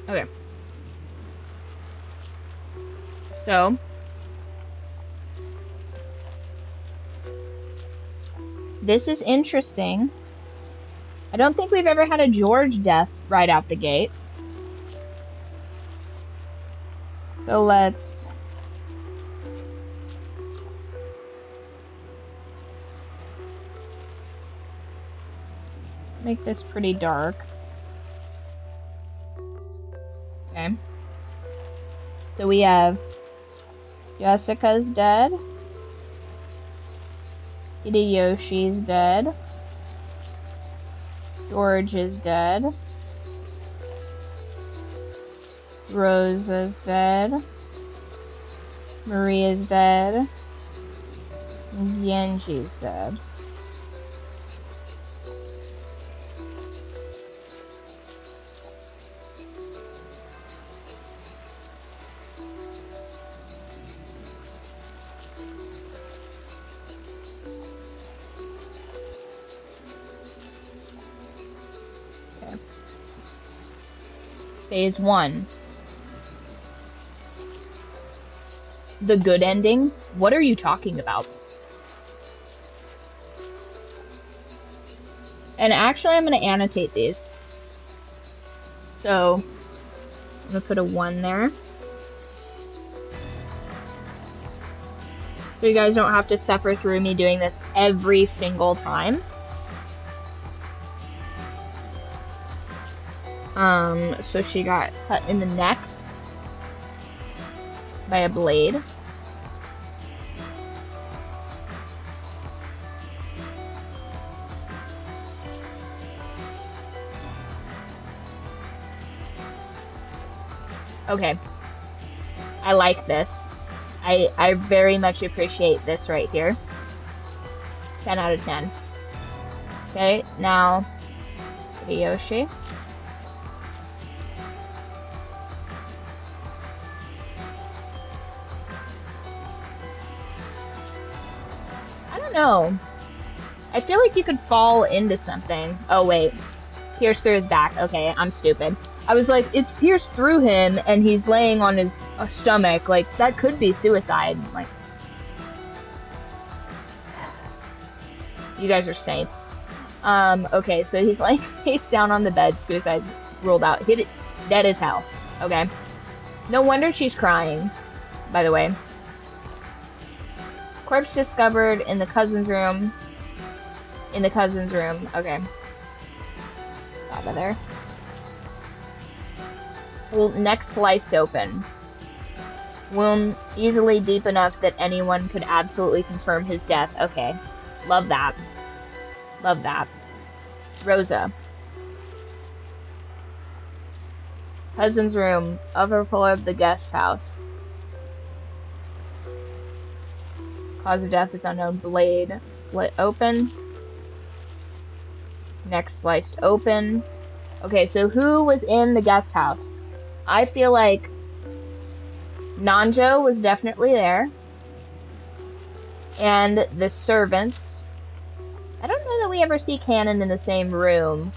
Okay. So. This is interesting. I don't think we've ever had a George death right out the gate. So let's... make this pretty dark. Okay. So we have Jessica's dead. Hideyoshi's dead. George is dead. Rosa's dead. Maria's dead. Yenji's dead. Okay. Phase 1. The good ending? What are you talking about? And actually, I'm going to annotate these. So, I'm going to put a 1 there. So you guys don't have to suffer through me doing this every single time. So she got cut in the neck by a blade. Okay. I like this. I very much appreciate this right here. 10 out of 10. Okay, now Yoshi. I don't know. I feel like you could fall into something. Oh wait. Pierce through his back. Okay, I'm stupid. I was like, it's pierced through him and he's laying on his stomach. Like, that could be suicide. Like, you guys are saints. Okay, so he's like face down on the bed. Suicide ruled out. Hit it. Dead as hell. Okay. No wonder she's crying, by the way. Corpse discovered in the cousin's room. In the cousin's room. Okay. Out of there. Well, neck sliced open. Wound easily deep enough that anyone could absolutely confirm his death. Okay. Love that. Love that. Rosa. Cousin's room. Upper floor of the guest house. Cause of death is unknown. Blade slit open. Neck sliced open. Okay, so who was in the guest house? I feel like Nanjo was definitely there. And the servants. I don't know that we ever see Cannon in the same room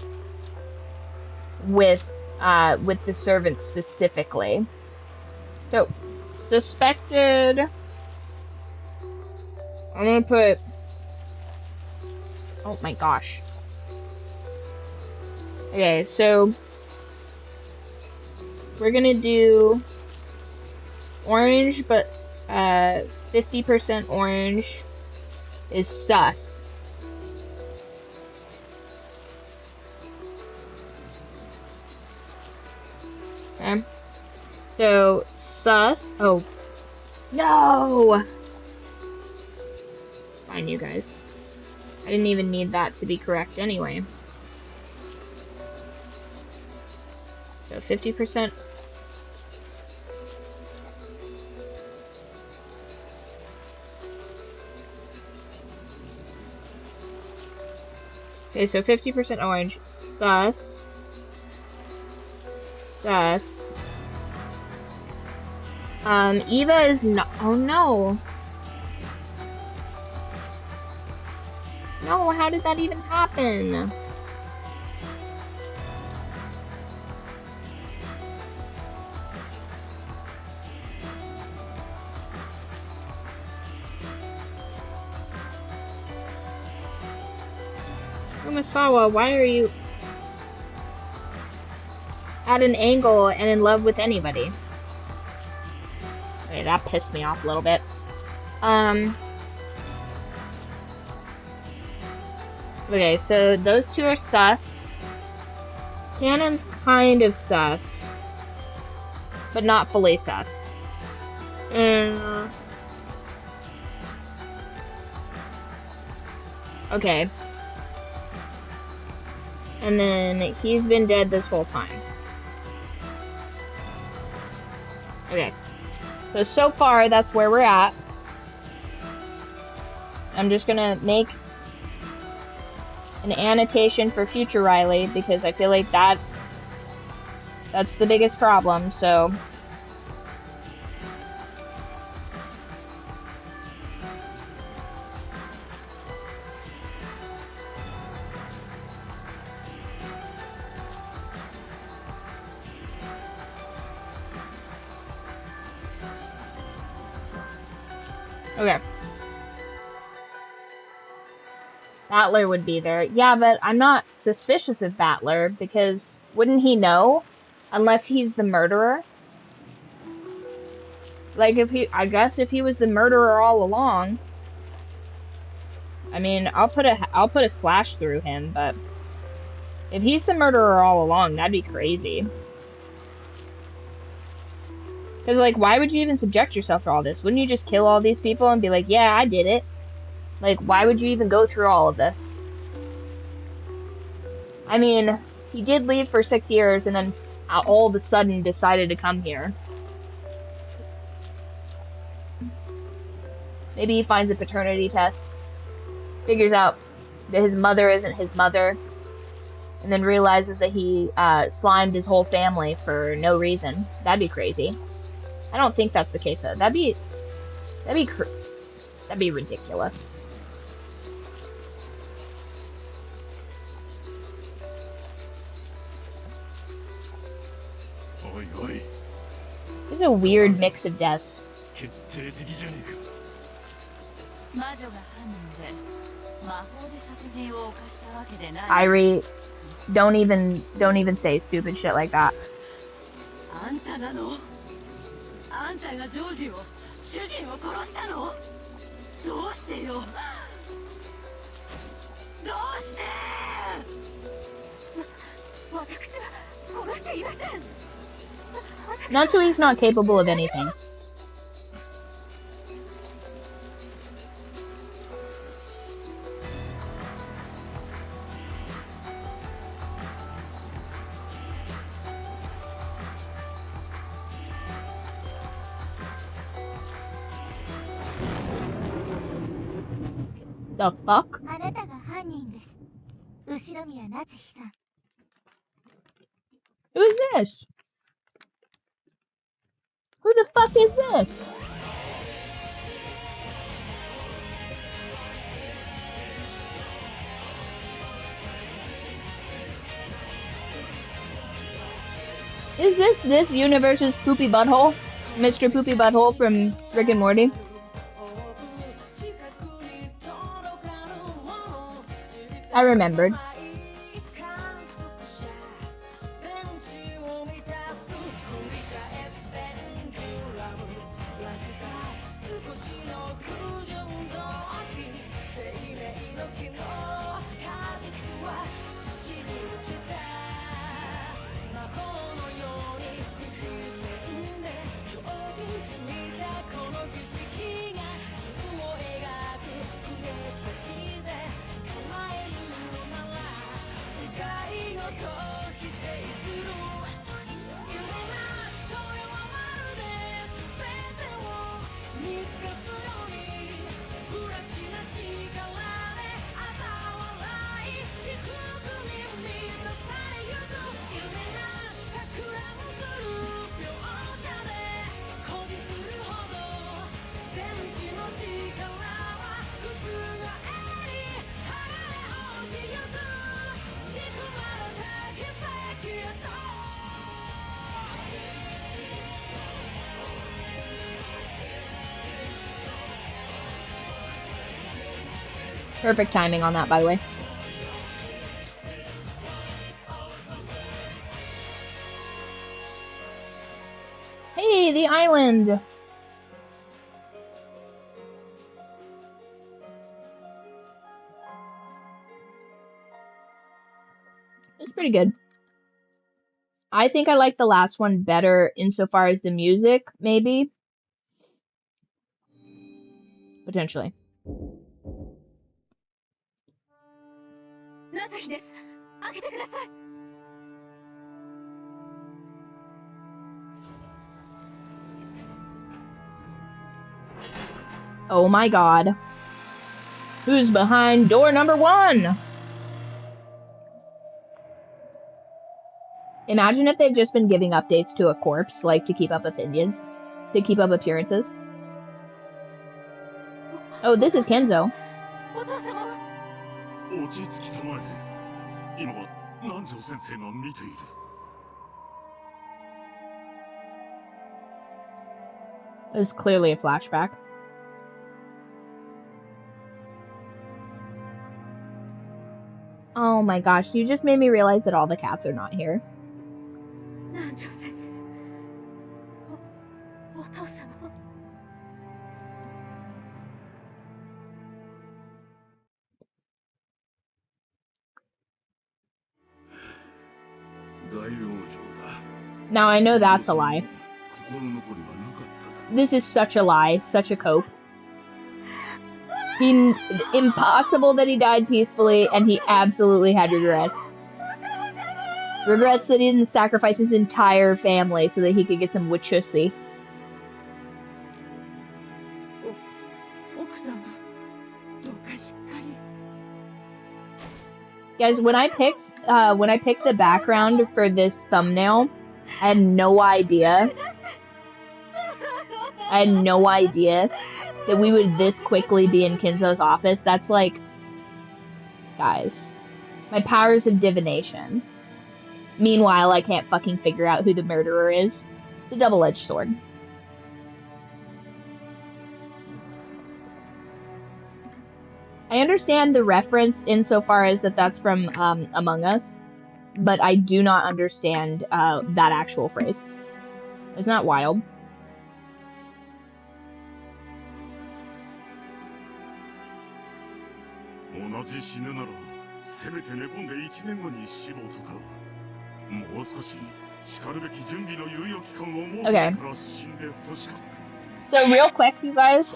with the servants specifically. So, suspected. I'm gonna put. Oh my gosh. Okay, so we're gonna do orange, but 50% orange is sus. Okay. So sus. Oh no! Fine, you guys. I didn't even need that to be correct anyway. So 50%. Okay, so 50% orange. Sus. Sus. Eva is not. Oh no. No, how did that even happen? Umasawa, why are you at an angle and in love with anybody? Okay, that pissed me off a little bit. Okay, so those two are sus. Cannon's kind of sus, but not fully sus. Okay. And then he's been dead this whole time. Okay. So far, that's where we're at. I'm just gonna make an annotation for future Riley, because I feel like that's the biggest problem, so... Okay. Battler would be there. Yeah, but I'm not suspicious of Battler, because wouldn't he know? Unless he's the murderer? Like, I guess if he was the murderer all along... I mean, I'll put a slash through him, but... If he's the murderer all along, that'd be crazy. Because, like, why would you even subject yourself to all this? Wouldn't you just kill all these people and be like, yeah, I did it? Like, why would you even go through all of this? I mean, he did leave for 6 years and then all of a sudden decided to come here. Maybe he finds a paternity test. Figures out that his mother isn't his mother. And then realizes that he slimed his whole family for no reason. That'd be crazy. I don't think that's the case, though. That'd be ridiculous. It's a weird mix of deaths. Irie, don't even say stupid shit like that. Natsui's not capable of anything. The fuck? Who's this? Who the fuck is this? Is this universe's Poopy Butthole? Mr. Poopy Butthole from Rick and Morty? I remembered. Perfect timing on that, by the way. Hey, the island! It's pretty good. I think I like the last one better insofar as the music, maybe. Potentially. 開けてください。 Oh my god. Who's behind door number 1? Imagine if they've just been giving updates to a corpse, like, to keep up appearances. Oh, this is Kinzo. お父様。 落ち着きたまえ。今は南條先生が見ている。 It was clearly a flashback. Oh my gosh, you just made me realize that all the cats are not here. 南條先生。お父様。 Now I know that's a lie. This is such a lie, such a cope. Impossible that he died peacefully, and he absolutely had regrets. Regrets that he didn't sacrifice his entire family so that he could get some witchussy. Guys, when I picked the background for this thumbnail, I had no idea that we would this quickly be in Kinzo's office. That's like, guys, my powers of divination. Meanwhile, I can't fucking figure out who the murderer is. It's a double-edged sword. I understand the reference insofar as that's from Among Us, but I do not understand that actual phrase. Isn't that wild? Okay. So real quick, you guys,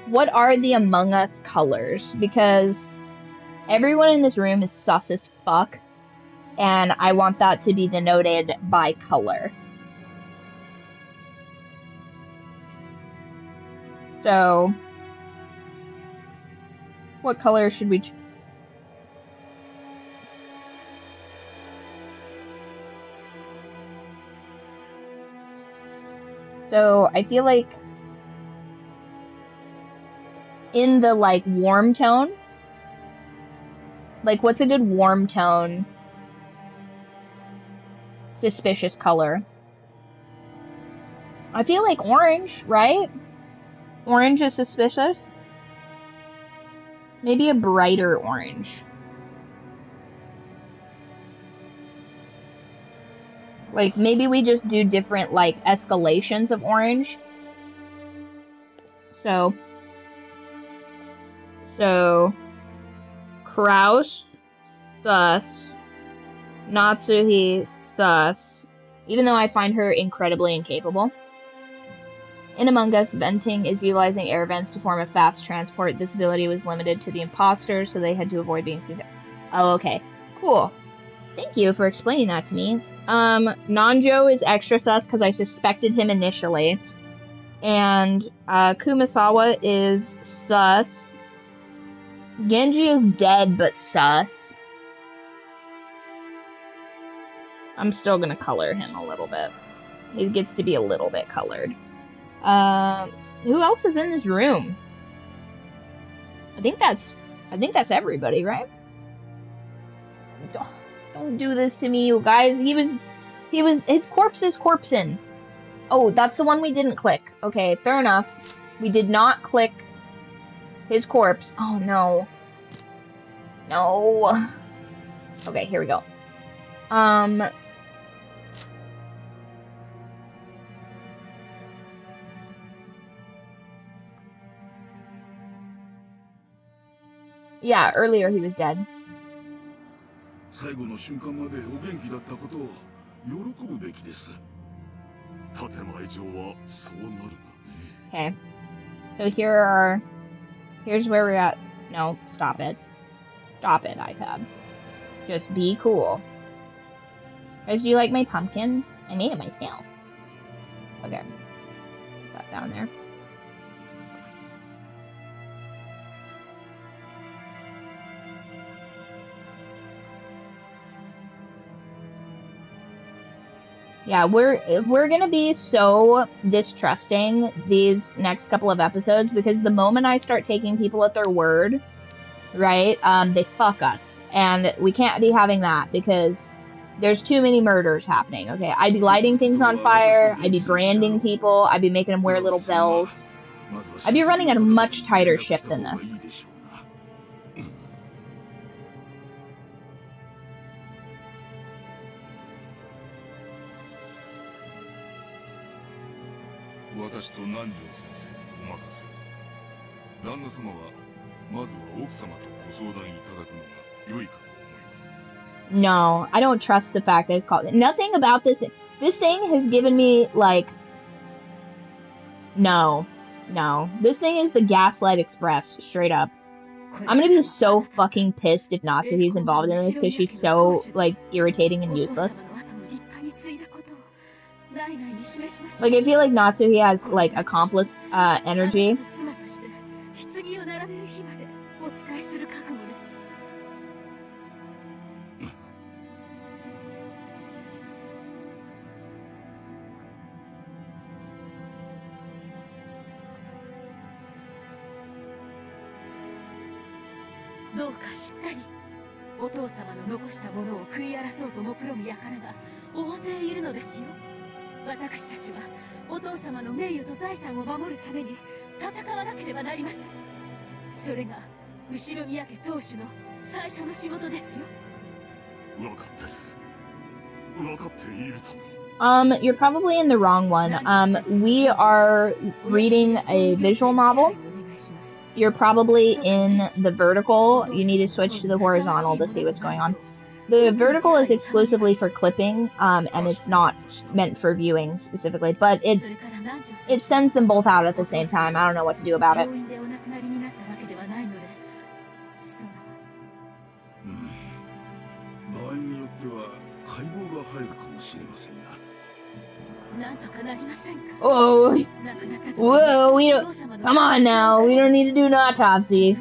what are the Among Us colors? Because everyone in this room is sus as fuck, and I want that to be denoted by color. So, what color should we choose? So, I feel like in the, like, warm tone, like, what's a good warm tone suspicious color? I feel like orange, right? Orange is suspicious. Maybe a brighter orange. Like, maybe we just do different, like, escalations of orange. So, Kraus, sus. Natsuhi, sus. Even though I find her incredibly incapable. In Among Us, venting is utilizing air vents to form a fast transport. This ability was limited to the imposters, so they had to avoid being seen. Oh, okay. Cool. Thank you for explaining that to me. Nanjo is extra sus because I suspected him initially. And Kumasawa is sus. Genji is dead, but sus. I'm still gonna color him a little bit. He gets to be a little bit colored. Who else is in this room? I think that's everybody, right? Don't do this to me, you guys. His corpse is corpsing. Oh, that's the one we didn't click. Okay, fair enough. We did not click his corpse. Oh, no. No. Okay, here we go. Yeah, earlier he was dead. Okay. So here's where we're at. No, stop it. Stop it, iPad. Just be cool. Guys, do you like my pumpkin? I made it myself. Okay. Put that down there. Yeah, we're gonna be so distrusting these next couple of episodes because the moment I start taking people at their word, right, they fuck us. And we can't be having that because there's too many murders happening, okay? I'd be lighting things on fire, I'd be branding people, I'd be making them wear little bells. I'd be running a much tighter ship than this. No, I don't trust the fact that it's called. Nothing about this. This thing has given me, like... No. This thing is the Gaslight Express, straight up. I'm gonna be so fucking pissed if Natsuhi's involved in this because she's so, like, irritating and useless. Like, I feel like Natsuhi has, like, accomplice, energy. You're probably in the wrong one. We are reading a visual novel. You're probably in the vertical. You need to switch to the horizontal to see what's going on. The vertical is exclusively for clipping, and it's not meant for viewing specifically, but it sends them both out at the same time. I don't know what to do about it. Oh, whoa, we don't, come on now, we don't need to do an autopsy.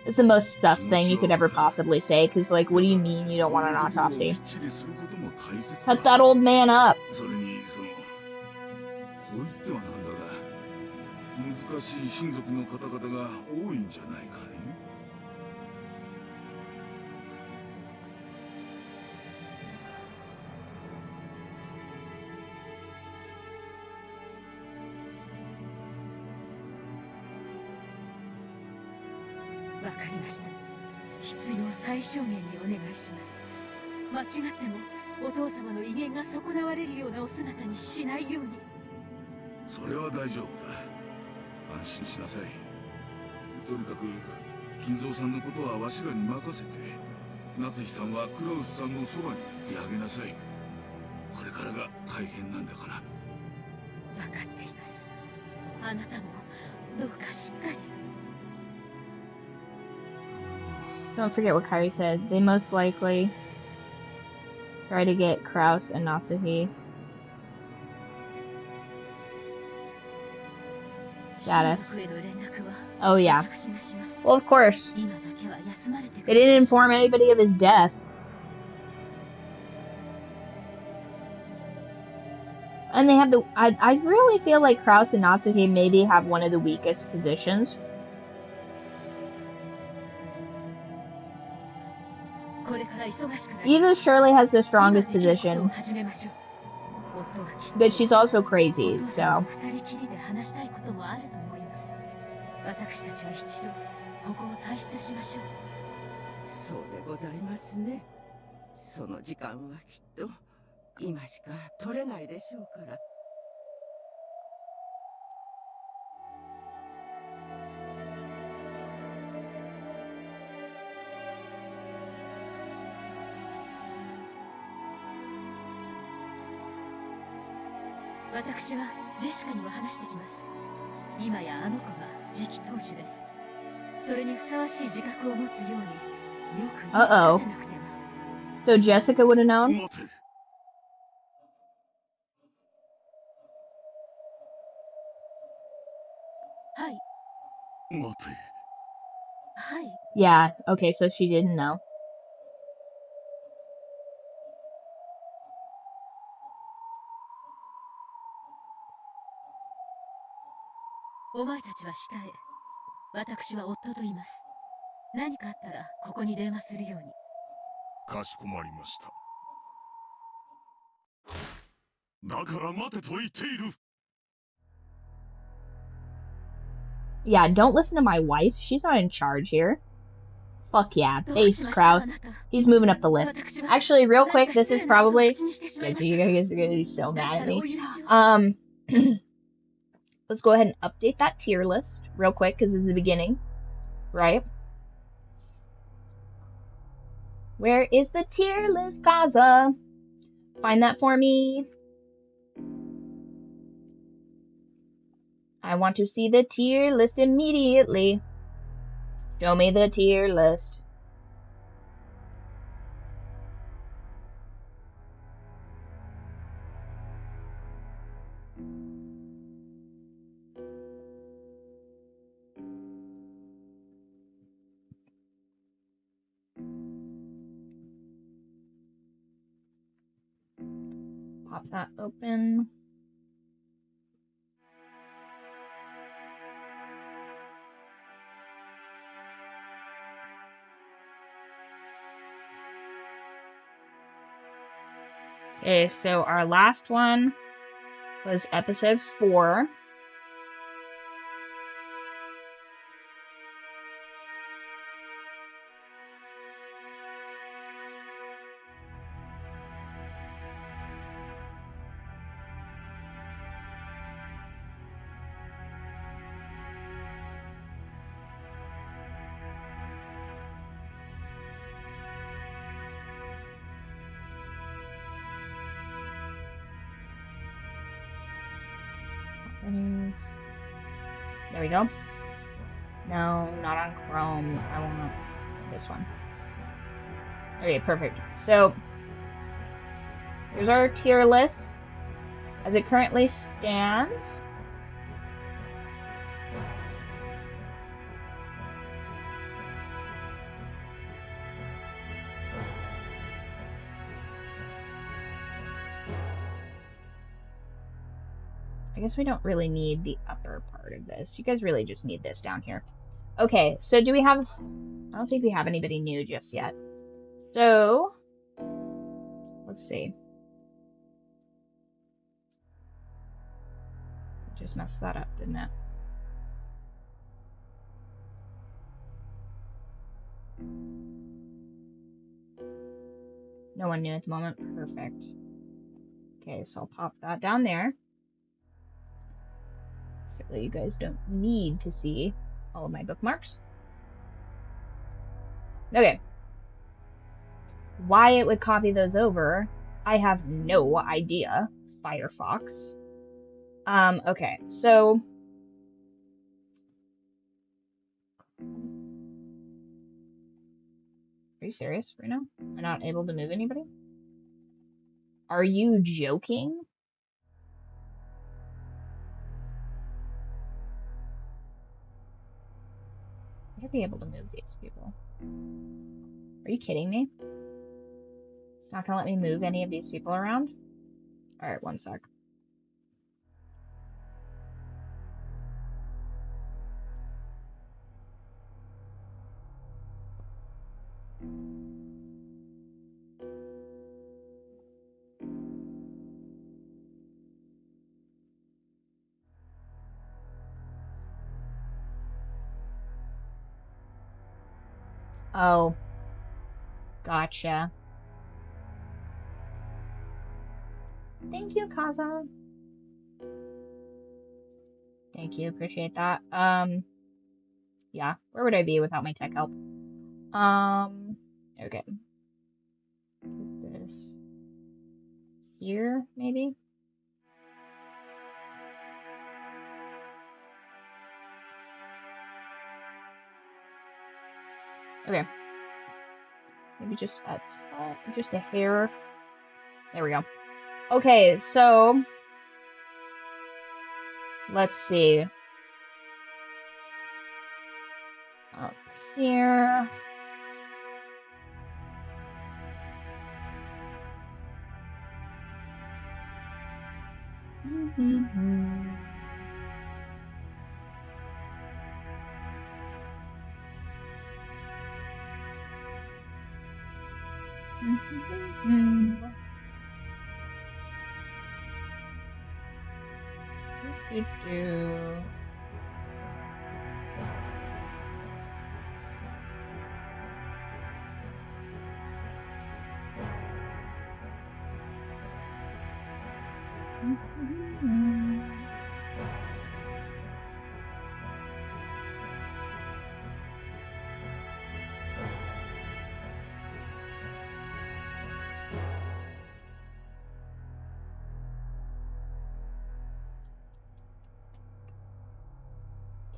It's the most sus thing you could ever possibly say, because, like, what do you mean you don't want an autopsy? Cut that old man up. あなたもどうかしっかり。 Don't forget what Kairi said. They most likely try to get Kraus and Natsuhi. Status. Oh yeah. Well, of course. They didn't inform anybody of his death. And they have the... I really feel like Kraus and Natsuhi maybe have one of the weakest positions. Eva surely has the strongest position. But she's also crazy, so... Uh-oh. So Jessica would have known? 待て。 待て。 Yeah, okay, so she didn't know. お前たちは下へ。私は夫と言います。何かあったらここに電話するように。かしこまりました。だから待てと言っている。 Yeah, don't listen to my wife. She's not in charge here. Fuck yeah. Based Kraus. He's moving up the list. Actually, real quick, this is probably... Guys, you guys are gonna be so mad at me. Let's go ahead and update that tier list real quick, because this is the beginning. Right? Where is the tier list, Kaza? Find that for me. I want to see the tier list immediately. Show me the tier list. Pop that open. Okay, so our last one was episode 4. There we go. No, not on Chrome. I want this one. Okay, perfect. So, here's our tier list as it currently stands. I guess we don't really need the upper part of this. You guys really just need this down here. Okay, so do we have... I don't think we have anybody new just yet. So, let's see. Just messed that up, didn't it? No one new at the moment. Perfect. Okay, so I'll pop that down there. Surely you guys don't need to see all of my bookmarks. Okay. Why it would copy those over, I have no idea, Firefox. Okay, so... Are you serious right now? Am I not able to move anybody? Are you joking? I gotta be able to move these people. Are you kidding me? It's not gonna let me move any of these people around? Alright, one sec. Oh. Gotcha. Thank you, Kaza. Thank you, appreciate that. Yeah, where would I be without my tech help? Okay. Put this here, maybe? Okay. Maybe just a hair. There we go. Okay, so let's see. Up here.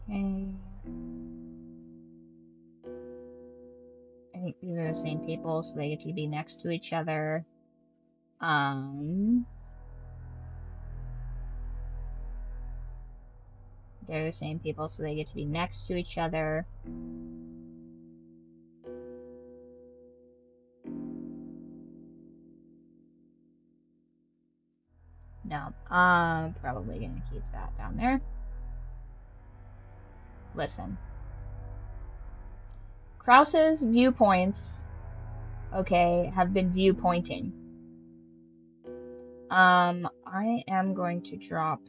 Okay. I think these are the same people, so they get to be next to each other. They're the same people, so they get to be next to each other. No, I'm probably gonna keep that down there. Listen. Krause's viewpoints, okay, have been viewpointing. I am going to drop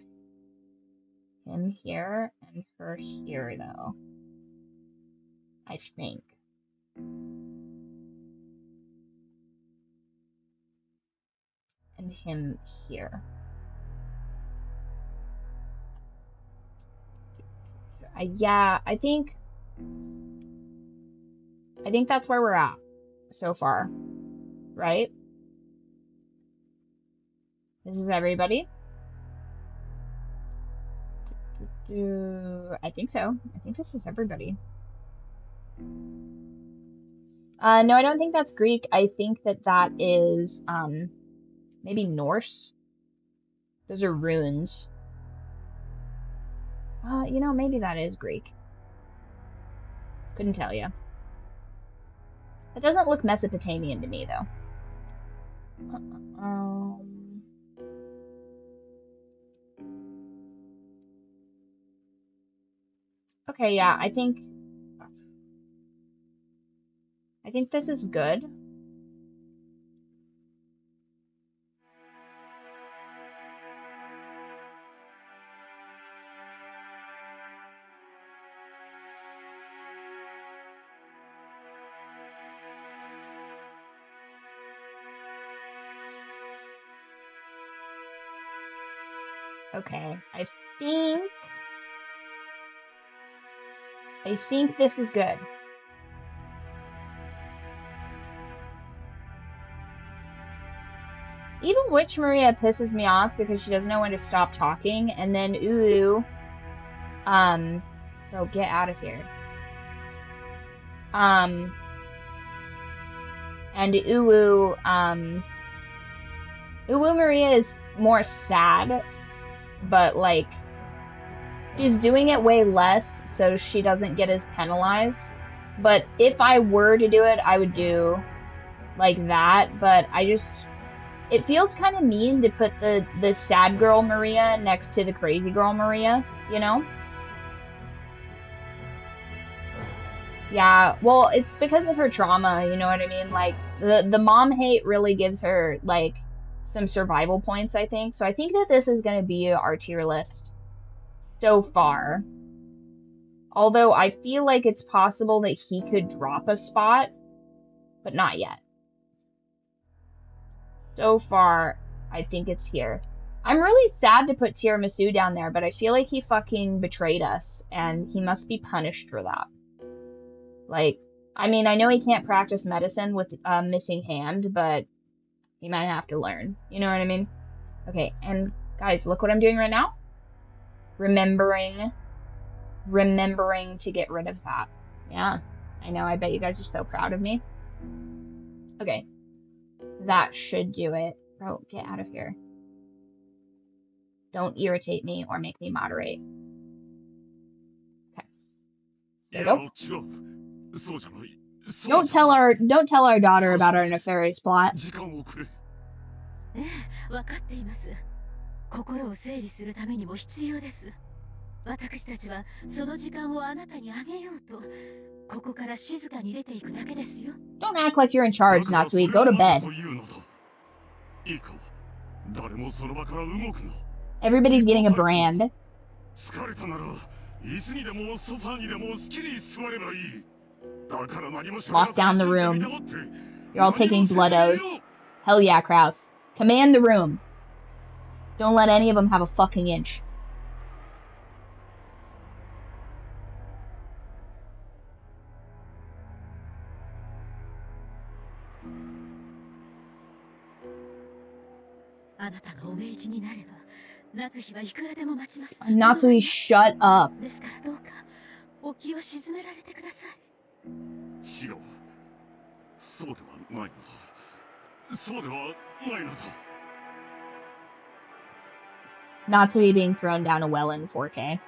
him here and her here, though. I think. And him here. Yeah, I think that's where we're at so far, right? This is everybody. I think so. I think this is everybody. No, I don't think that's Greek. I think that is, maybe Norse. Those are runes. You know, maybe that is Greek. Couldn't tell you. It doesn't look Mesopotamian to me, though. Okay, yeah, I think this is good. Okay, I think this is good. Even Witch Maria pisses me off because she doesn't know when to stop talking, and then Ulu, bro, get out of here. And Ulu Maria is more sad, but like, she's doing it way less so she doesn't get as penalized. But if I were to do it, I would do like that, but it feels kind of mean to put the sad girl Maria next to the crazy girl Maria, you know? Yeah, well, it's because of her trauma, you know what I mean? Like, the mom hate really gives her, like, some survival points, I think. So I think that this is going to be our tier list so far. Although I feel like it's possible that he could drop a spot, but not yet. So far, I think it's here. I'm really sad to put Tiramisu down there, but I feel like he fucking betrayed us, and he must be punished for that. Like, I mean, I know he can't practice medicine with a missing hand, but he might have to learn. You know what I mean? Okay, and guys, look what I'm doing right now. Remembering to get rid of that. Yeah, I know, I bet you guys are so proud of me. Okay. That should do it. Bro, get out of here. Don't irritate me or make me moderate. Okay. There you go. Don't tell our daughter about our nefarious plot. 分かっています。心を整理するためにも必要です。私たちはその時間をあなたにあげようと、ここから静かに出ていくだけですよ。Don't act like you're in charge, Natsui. Go to bed. Everybody's getting a brand. Lock down the room. You're all taking blood oaths. Hell yeah, Kraus. Command the room. Don't let any of them have a fucking inch. Natsui, shut up. Natsui being thrown down a well in 4K.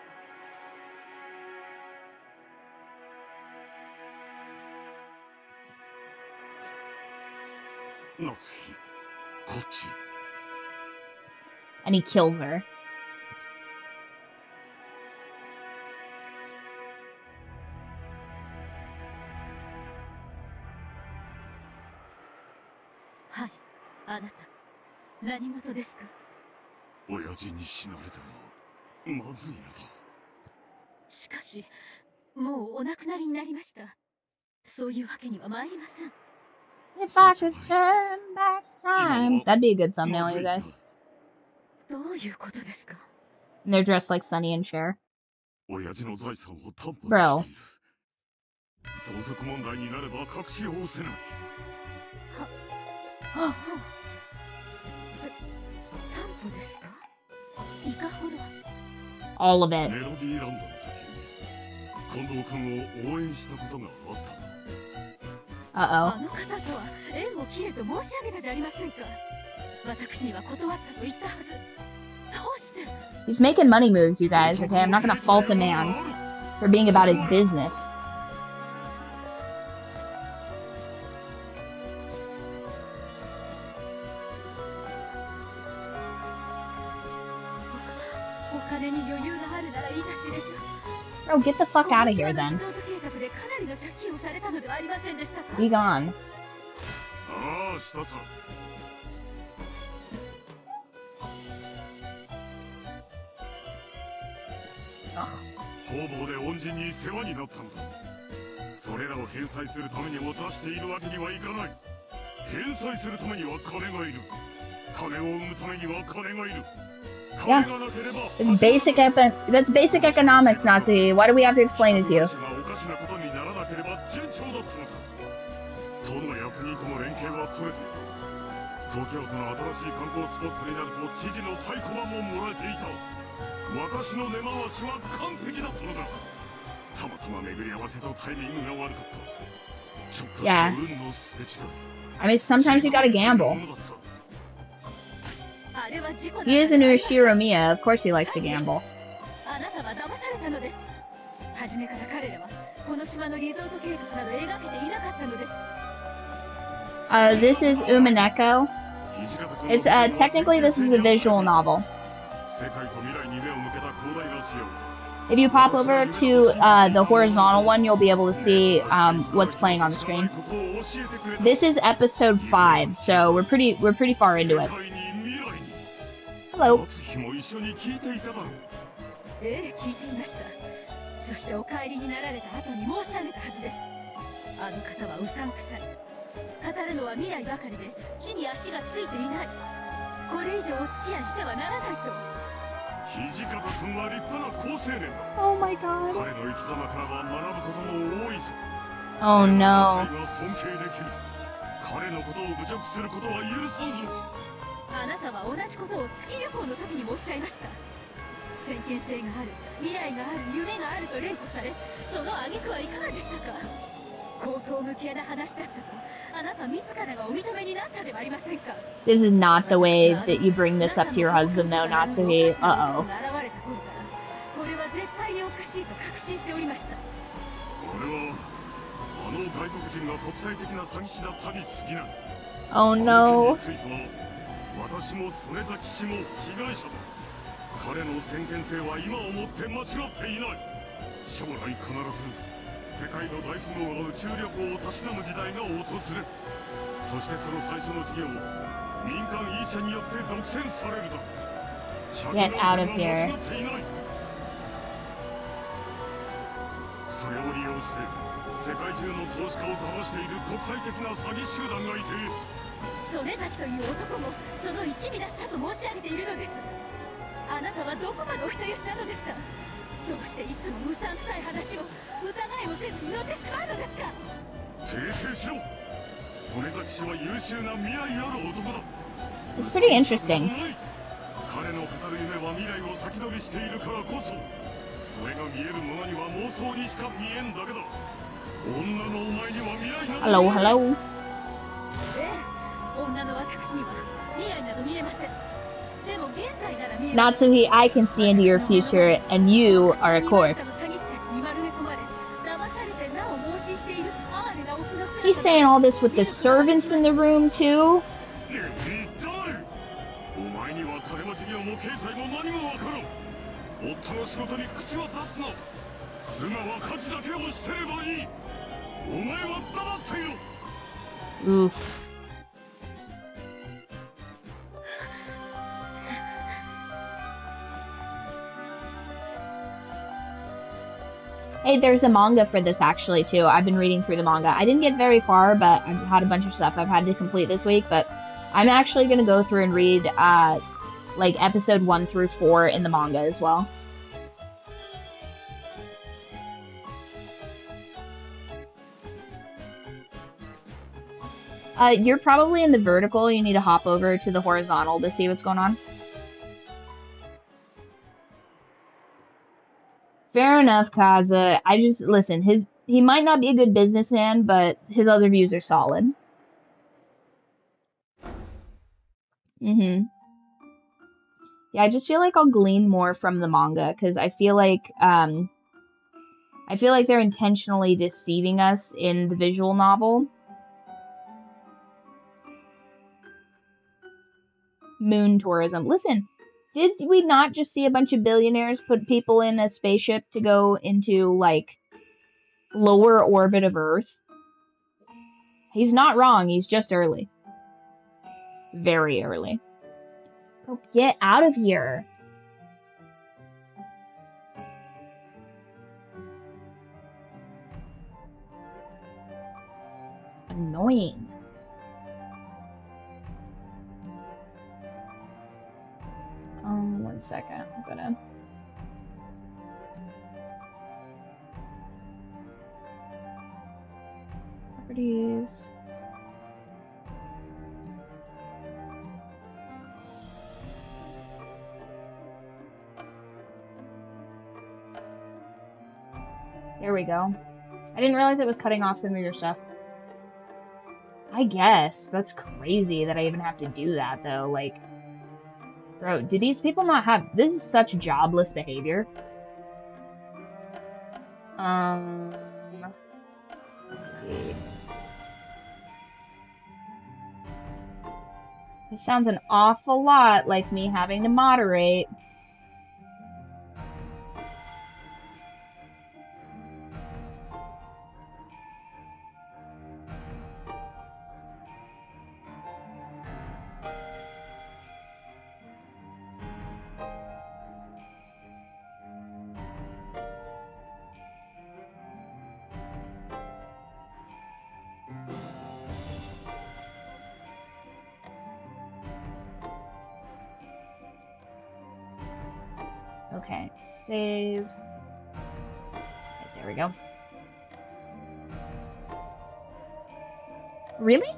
And he kills her. Hi, あなた、何事ですか？親父に死なれてはまずいのだ。しかし、もうお亡くなりになりました。そういうわけには参りません。If I could turn back time. That'd be a good thumbnail, you guys. どういうことですか？ And they're dressed like Sunny and Cher. 親父の財産を担保 Bro. している。相続問題になれば隠しをせない。担保ですか？いかほど？ All of it. メロディーランドの時、近藤君を応援したことがあった。Uh-oh. あの方とは縁を切れと申し上げたじゃありませんか。私には断ったと言ったはず。どうして？ He's making money moves, you guys, okay? I'm not gonna fault a man for being about his business. お金に余裕があるならいざ知れず。 Bro, get the fuck out of here then. Be gone. ああ、したさ。方々で恩人に世話になったのだ。それらを返済するためにも座しているわけにはいかない。返済するためには金がいる。金を生むためには金がいる。 Yeah. It's that's basic economics, Nazi. Why do we have to explain it to you? 東京都の新しい観光スポットになると知事の太鼓判ももらえていた。私の根回しは完璧だったのだ。たまたま巡り合わせとタイミングが悪かった。ちょっとした運のすれ違い。I mean, sometimes you gotta gamble. He is a new Shiromiya. Of course he likes to gamble. This is Umineko. It's technically this is a visual novel. If you pop over to the horizontal one, you'll be able to see what's playing on the screen. This is episode 5, so we're pretty far into it. Hello. ええ、聞いていました。そしてお帰りになられた後に申し上げたはずです。あの方はうさんくさい。語るのは未来ばかりで地に足がついていない。これ以上お付き合いしてはならないと。土方君は立派な好青年だ。Oh my god. 彼の生き様からは学ぶことも多いぞ。Oh no. 尊敬できる。彼のことを侮辱することは許さんぞ。 あなたは同じことを月旅行の時にもおっしゃいました。先見性がある、未来がある、夢があると連呼され、その挙句はいかがでしたか？ This is not the way that you bring this up to your husband, though, Natsuhi. Uh-oh. あの外国人が国際的な詐欺師だったに過ぎない。 Oh no. 私も曽根崎氏も被害者だ。彼の先見性は今をもって間違っていない。将来必ず世界の大富豪が宇宙旅行をたしなむ時代が訪れる。そしてその最初の事業を民間 E 社によって独占されるだ。 Get out of here. それを利用して世界中の投資家を騙している国際的な詐欺集団がいて、曽根崎という男もその一味だったと申し上げているのです。あなたはどこまでお人よしなのですか。どうしていつもうさんくさい話を疑いもせずに乗ってしまうのですか。訂正しろ。曽根崎氏は優秀な未来ある男だ。 It's pretty interesting. 彼の語る夢は未来を先取りしているからこそ、それが見えるものには妄想にしか見えんだけだ。女のお前には未来など。 Hello, hello. 女の私には未来など見えません。でも現在なら見え Natsuhi, I can see into your future, and you are a corpse. He's saying all this with the servants in the room, too? お前には金持ち業も経済も何もわからん。夫の仕事に口を出すな。妻は家事だけをしてればいい。お前は黙っていろ。 Oof. Hey, there's a manga for this actually too. I've been reading through the manga. I didn't get very far, but I've had a bunch of stuff I've had to complete this week. But I'm actually going to go through and read like episode 1 through 4 in the manga as well. You're probably in the vertical. You need to hop over to the horizontal to see what's going on. Fair enough, Kaza. I just, listen, he might not be a good businessman, but his other views are solid. Yeah, I just feel like I'll glean more from the manga, because I feel like they're intentionally deceiving us in the visual novel. Moon tourism. Listen, did we not just see a bunch of billionaires put people in a spaceship to go into, like, lower orbit of Earth? He's not wrong, he's just early. Very early. Oh, get out of here. Annoying. One second, I'm gonna... Properties... There we go. I didn't realize it was cutting off some of your stuff. I guess. That's crazy that I even have to do that, though. Like... Bro, do these people not have... This is such jobless behavior. This sounds an awful lot like me having to moderate. Okay, save. Right, there we go. Really?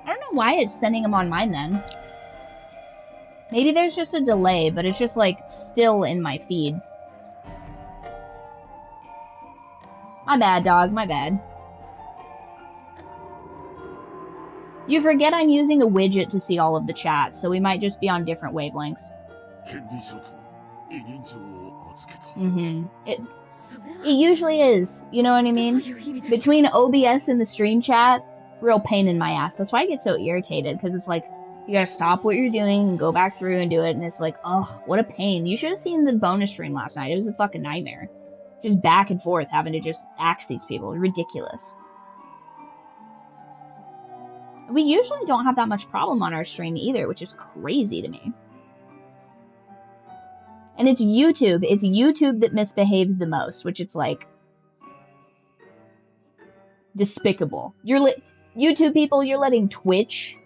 I don't know why it's sending them on mine then. Maybe there's just a delay, but it's just like still in my feed. My bad, dog. My bad. You forget I'm using a widget to see all of the chat, so we might just be on different wavelengths. It usually is. You know what I mean? Between OBS and the stream chat, real pain in my ass. That's why I get so irritated, because it's like, you gotta stop what you're doing and go back through and do it, and it's like, oh, what a pain. You should have seen the bonus stream last night. It was a fucking nightmare. Just back and forth, having to just axe these people. Ridiculous. We usually don't have that much problem on our stream either, which is crazy to me. And it's YouTube. It's YouTube that misbehaves the most, which is like despicable. YouTube people, you're letting Twitch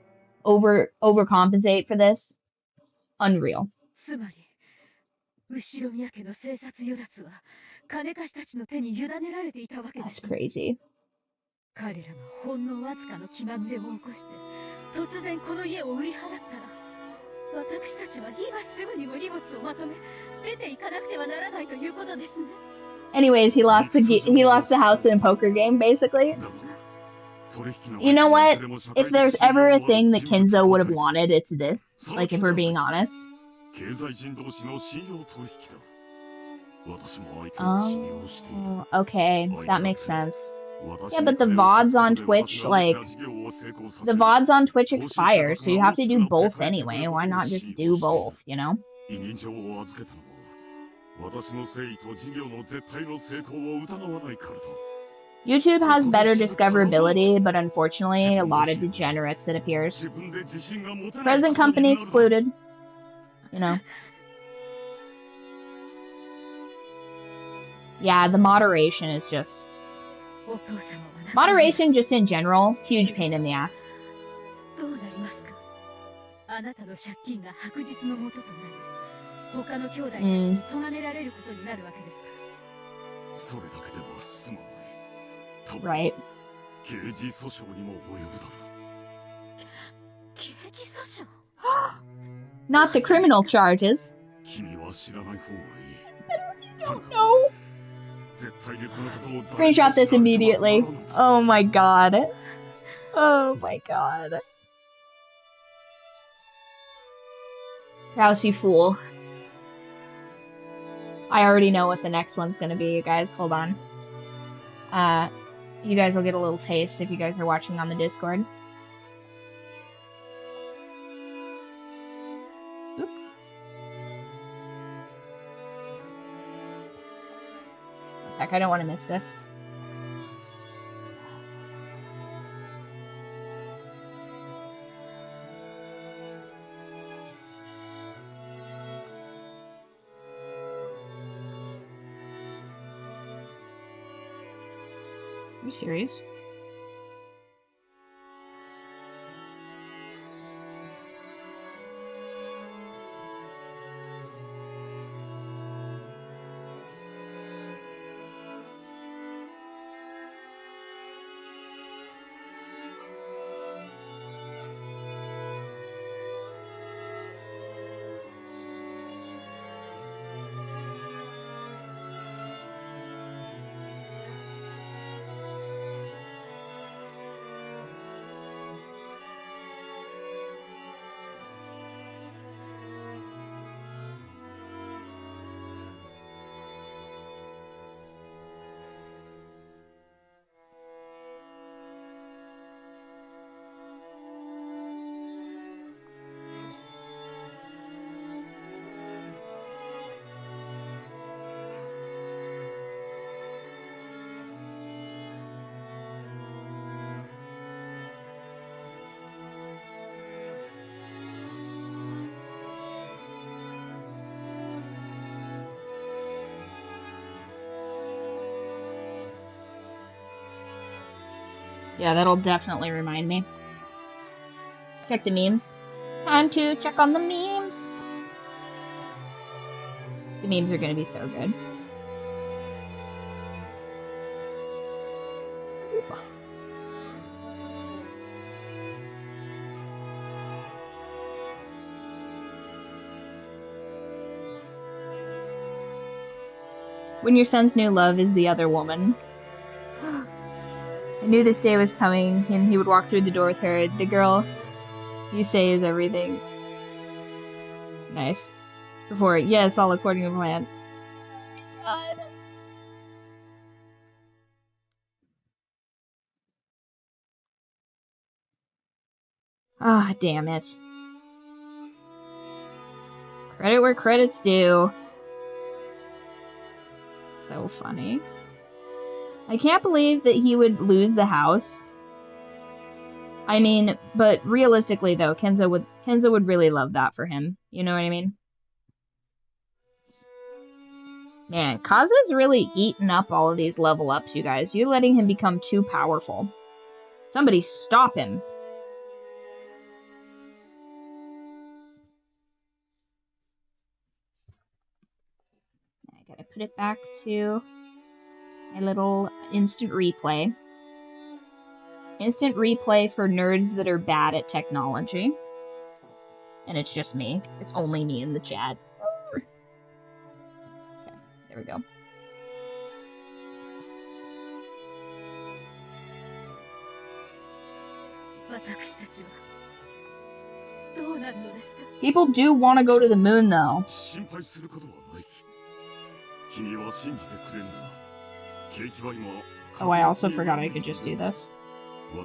overcompensate for this. Unreal. That's crazy. Anyways, he lost the house in a poker game, basically. You know what? If there's ever a thing that Kinzo would have wanted, it's this. Like, if we're being honest. Oh, okay. That makes sense. Yeah, but the VODs on Twitch, like, the VODs on Twitch expire, so you have to do both anyway. Why not just do both, you know? YouTube has better discoverability, but unfortunately, a lot of degenerates, it appears. Present company excluded. You know. Yeah, the moderation is just... Moderation just in general, huge pain in the ass. Right. Not the criminal charges. It's better if you don't know. Screenshot this immediately. Oh my god. Oh my god. Rouse, you fool. I already know what the next one's gonna be, you guys. Hold on. You guys will get a little taste if you guys are watching on the Discord. Oop. One sec, I don't want to miss this. Are you serious? Yeah, that'll definitely remind me. Check the memes. Time to check on the memes. The memes are gonna be so good. When your son's new love is the other woman. I knew this day was coming, and he would walk through the door with her. The girl you say is everything. Nice. Before, yes, all according to plan. God. Ah, damn it. Credit where credit's due. So funny. I can't believe that he would lose the house. I mean, but realistically though, Kinzo would really love that for him. You know what I mean? Man, Kaza's really eaten up all of these level ups, you guys. You're letting him become too powerful. Somebody stop him. I gotta put it back to my little instant replay. Instant replay for nerds that are bad at technology. And it's just me. It's only me in the chat. Okay, there we go. People do want to go to the moon, though. Oh, I also forgot I could just do this. A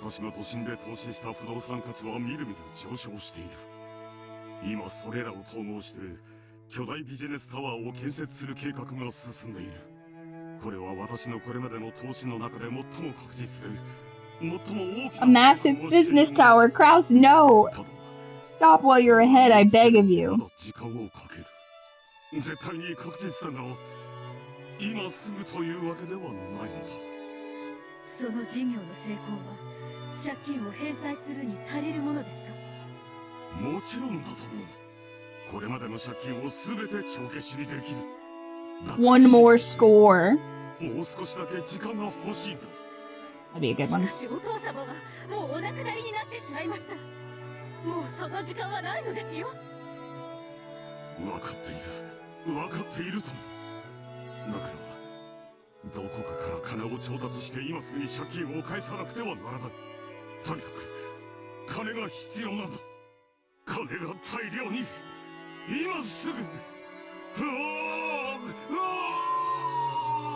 massive business tower. Kraus, no! Stop while you're ahead, I beg of you. One more score. That'd be a good one.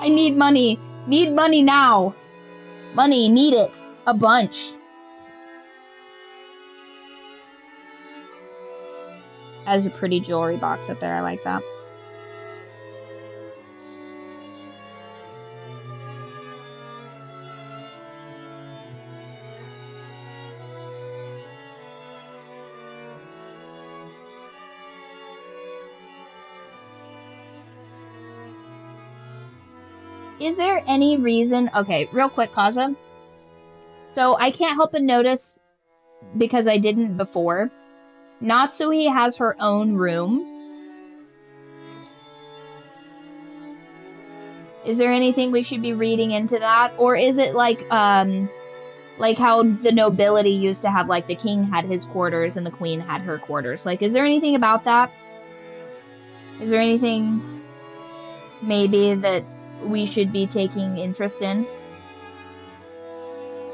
I need money. Need money now. Money, need it. A bunch. Has a pretty jewelry box up there. I like that. Is there any reason... Okay, real quick, Kaza. So I can't help but notice, because I didn't before, Natsui has her own room. Is there anything we should be reading into that? Or is it like how the nobility used to have, like, the king had his quarters and the queen had her quarters? Like, is there anything about that? Is there anything maybe that we should be taking interest in?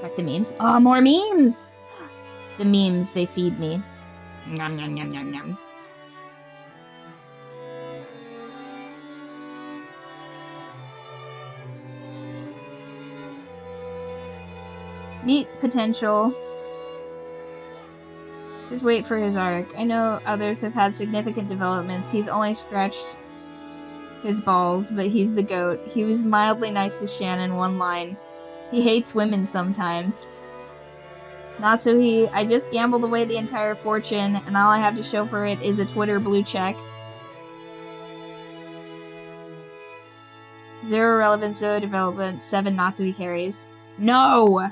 Check the memes. Oh, more memes! The memes, they feed me. Nom nom nom nom nom. Meet potential. Just wait for his arc. I know others have had significant developments. He's only scratched his balls, but he's the GOAT. He was mildly nice to Shannon, one line. He hates women sometimes. Not so he... I just gambled away the entire fortune, and all I have to show for it is a Twitter blue check. Zero relevance, zero development, 7 Natsui carries. No!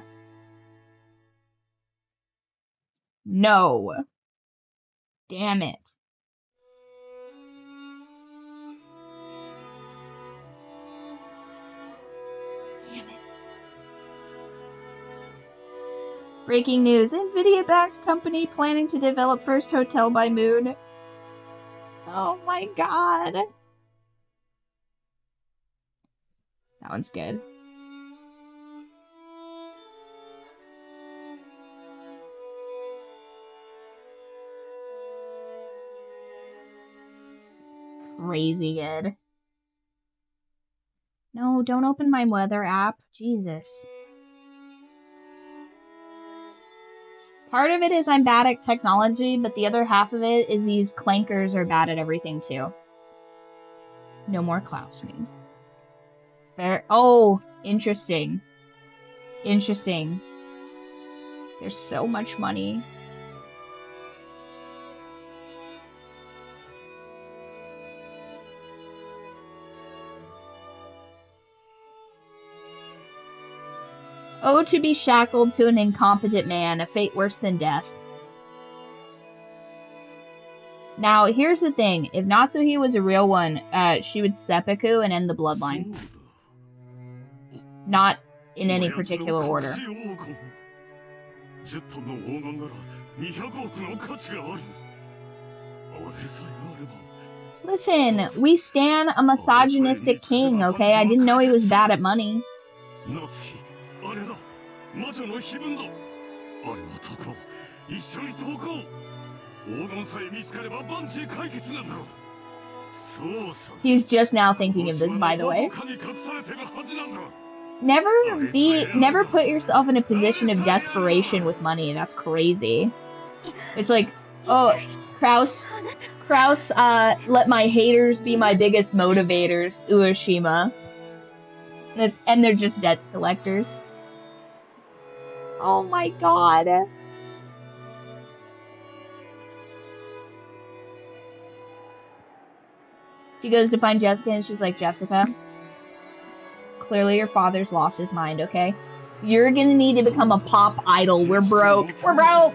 No. Damn it. Damn it. Breaking news. Nvidia-backed company planning to develop first hotel by moon. Oh my god. That one's good. crazy good. No, don't open my weather app. Jesus. Part of it is I'm bad at technology, but the other half of it is these clankers are bad at everything too. No more Klaus memes. Fair. Oh, interesting. Interesting. There's so much money. Oh, to be shackled to an incompetent man, a fate worse than death. Now, here's the thing. If Natsuhi was a real one, she would seppuku and end the bloodline. Not in any particular order. Listen, we stan a misogynistic king, okay? I didn't know he was bad at money. He's just now thinking of this, by the way. Never put yourself in a position of desperation with money. That's crazy. It's like, oh, Kraus, let my haters be my biggest motivators, Ueshima. And they're just debt collectors. Oh my god. She goes to find Jessica and she's like, Jessica, clearly your father's lost his mind, okay? You're gonna need to become a pop idol. We're broke. We're broke!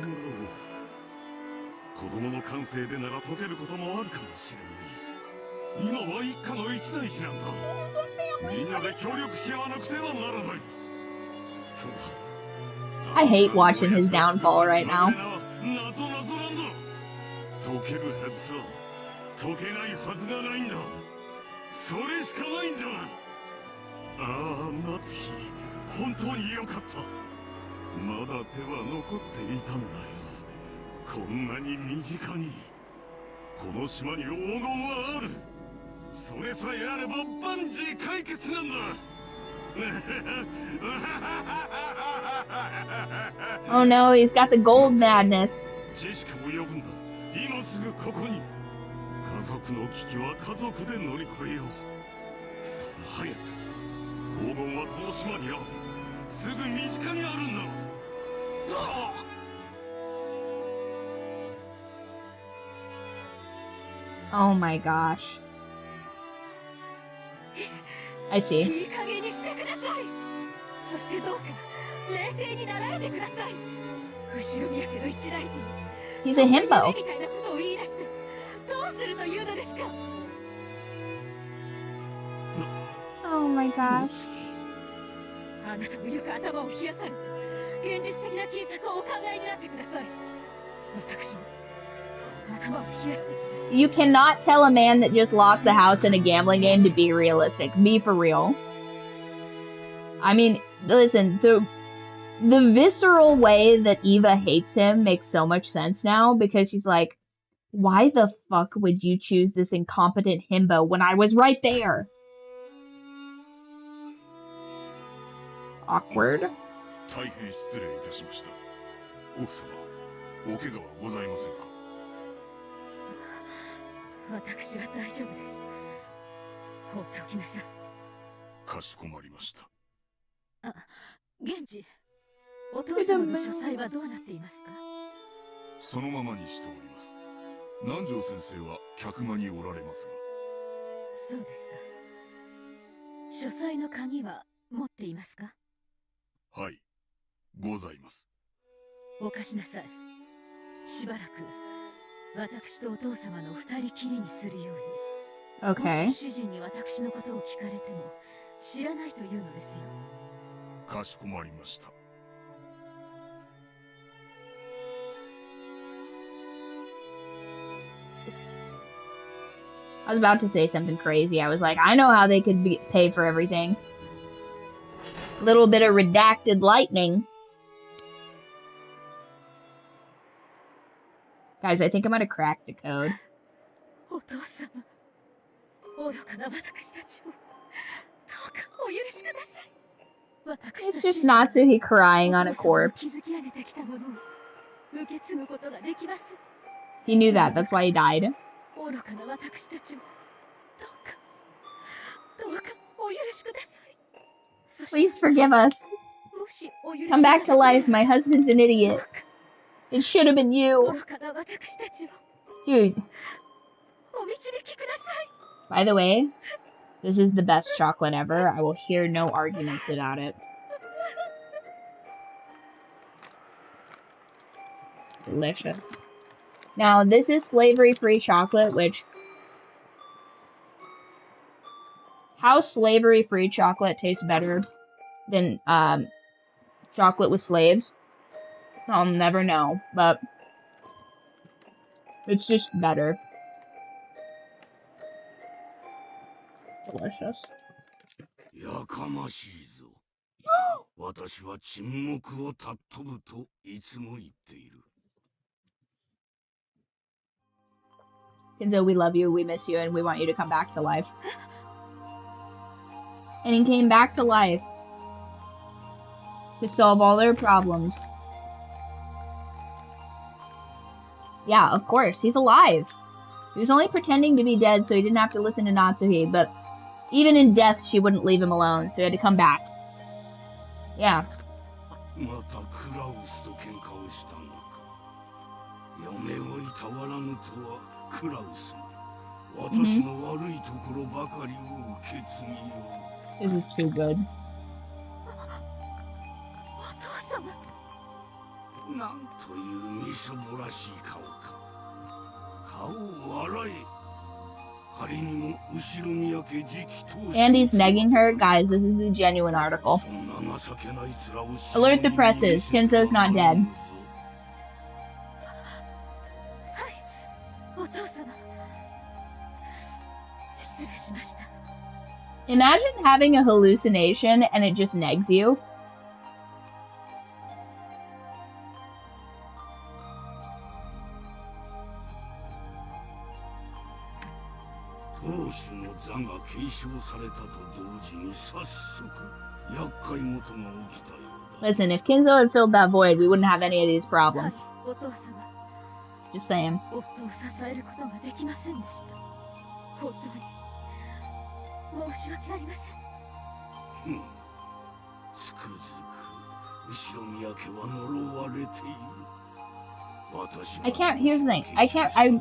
I hate watching his downfall right now. Oh no, he's got the gold madness. Oh my gosh. I see. He's a himbo. Oh my gosh. You cannot tell a man that just lost the house in a gambling game to be realistic. Be for real. I mean, listen, the visceral way that Eva hates him makes so much sense now because she's like, why the fuck would you choose this incompetent himbo when I was right there? Awkward. Okay. I was about to say something crazy. I was like, I know how they could pay for everything. Little bit of redacted lightning. Guys, I think I'm gonna crack the code. It's just Natsuhi crying on a corpse. He knew that, that's why he died. Please forgive us. Come back to life, my husband's an idiot. It should have been you. Dude. By the way, this is the best chocolate ever. I will hear no arguments about it. Delicious. Now, this is slavery-free chocolate, which... How slavery-free chocolate tastes better than chocolate with slaves, I'll never know, but it's just better. Delicious. Kinzo, we love you, we miss you, and we want you to come back to life. And he came back to life to solve all their problems. Yeah, of course, he's alive. He was only pretending to be dead so he didn't have to listen to Natsuhi, but even in death, she wouldn't leave him alone, so he had to come back. Yeah. This is too good. Andy's negging her. Guys, this is a genuine article. Alert the presses. Kinzo's not dead. Imagine having a hallucination and it just negs you. Listen, if Kinzo had filled that void, we wouldn't have any of these problems. Just saying. Here's the thing,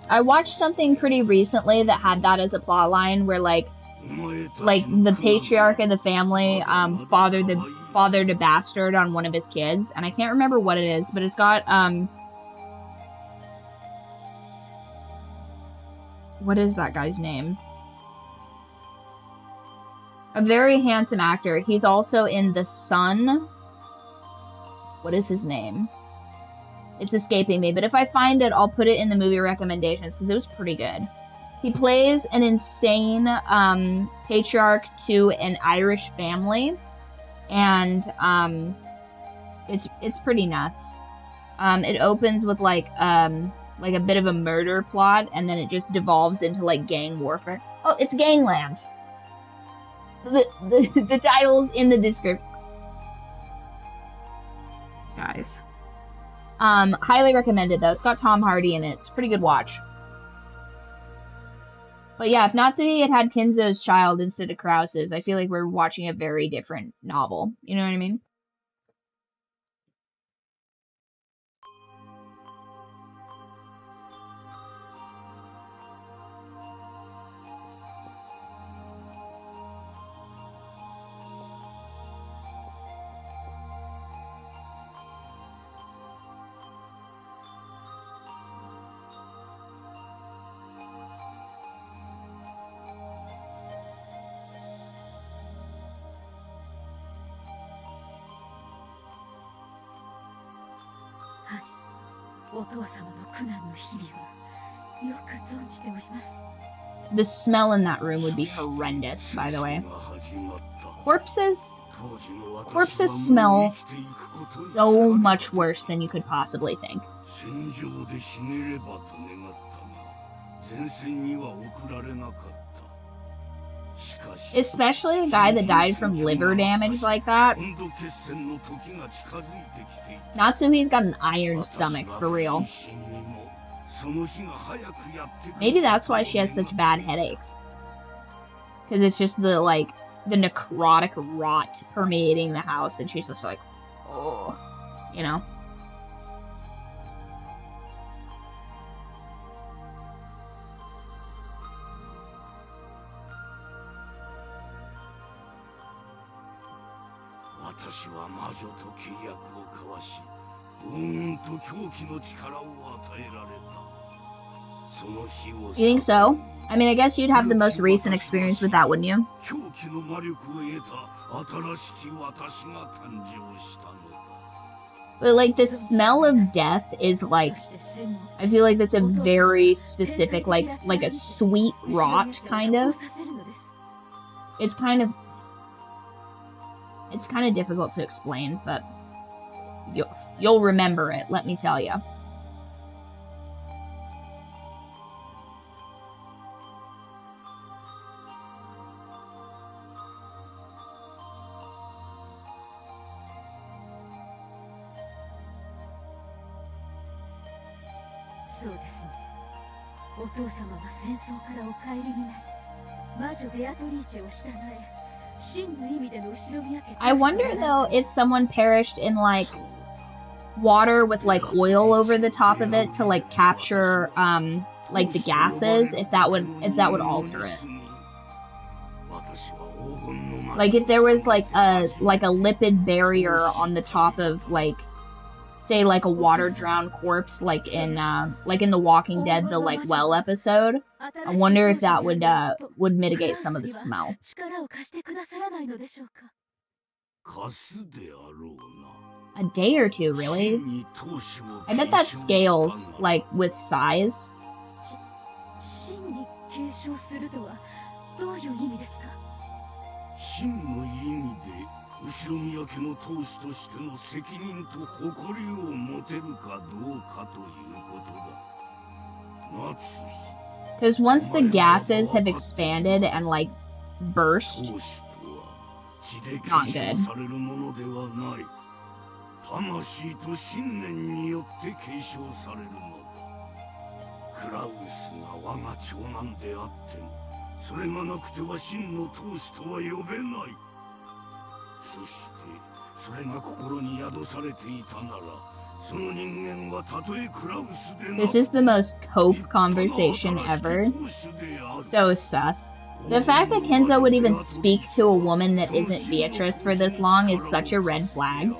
I watched something pretty recently that had that as a plot line where like the patriarch of the family fathered a bastard on one of his kids, and I can't remember what it is, but it's got what is that guy's name? A very handsome actor. He's also in The Sun. What is his name? It's escaping me, but if I find it, I'll put it in the movie recommendations, because it was pretty good. He plays an insane patriarch to an Irish family, and it's pretty nuts. It opens with like a bit of a murder plot, and then it just devolves into like gang warfare. Oh, it's Gangland. The title's in the description. Guys. Highly recommended though. It's got Tom Hardy in it. It's a pretty good watch. But yeah, if Natsuhi had Kinzo's child instead of Krause's, I feel like we're watching a very different novel. You know what I mean? The smell in that room would be horrendous, by the way. Corpses smell so much worse than you could possibly think. Especially the guy that died from liver damage like that. Natsuhi's got an iron stomach, for real. Maybe that's why she has such bad headaches. Because it's just the, like, the necrotic rot permeating the house, and she's just like, oh, you know? You think so? I mean, I guess you'd have the most recent experience with that, wouldn't you? But, like, the smell of death is, like, I feel like that's a very specific, like a sweet rot, kind of. It's kind of difficult to explain, but you'll remember it, let me tell you. I wonder though if someone perished in like water with like oil over the top of it to like capture like the gases, if that would alter it. Like if there was like a lipid barrier on the top of like, say, like a water drowned corpse, like in The Walking Dead, the like well episode. I wonder if that would mitigate some of the smell. A day or two, really? I bet that scales, like, with size. Because once the gases have expanded and, like, burst, not good. This is the most cope conversation ever. So sus. The fact that Kinzo would even speak to a woman that isn't Beatrice for this long is such a red flag.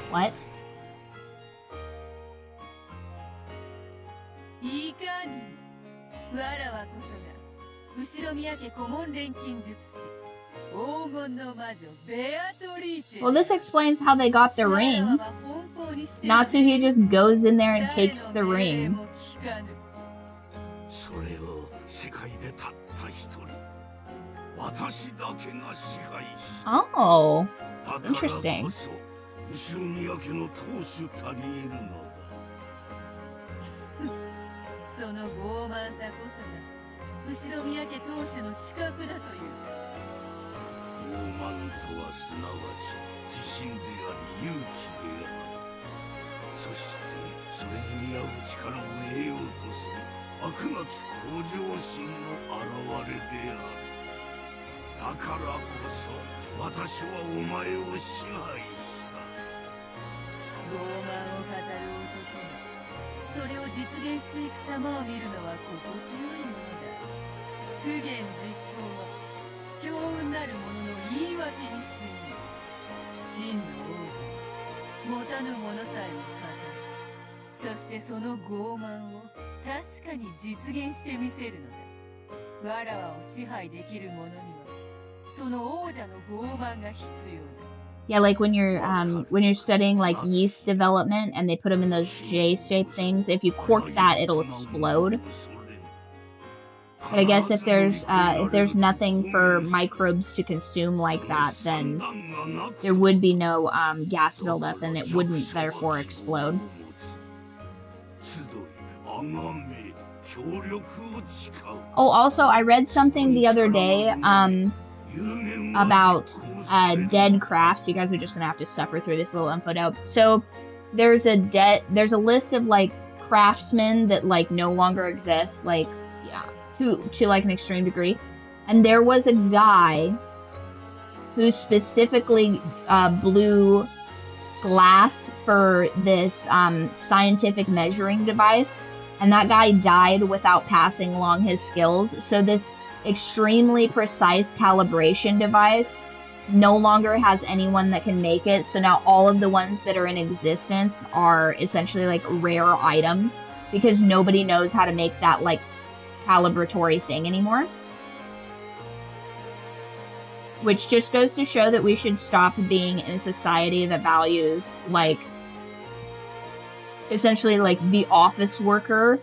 What? Well, this explains how they got the ring. Natsuhi just goes in there and takes the ring. Oh, interesting. Yeah, like when you're studying like yeast development and they put them in those J-shaped things, if you cork that, it'll explode. But I guess if there's nothing for microbes to consume like that, then there would be no gas buildup and it wouldn't therefore explode. Oh, also, I read something the other day about dead crafts. You guys are just gonna have to suffer through this little info note. So there's a list of like craftsmen that like no longer exist, like yeah, to like an extreme degree. And there was a guy who specifically blew glass for this scientific measuring device, and that guy died without passing along his skills. So this extremely precise calibration device no longer has anyone that can make it. So now all of the ones that are in existence are essentially like rare item because nobody knows how to make that like calibratory thing anymore. Which just goes to show that we should stop being in a society that values like essentially like the office worker,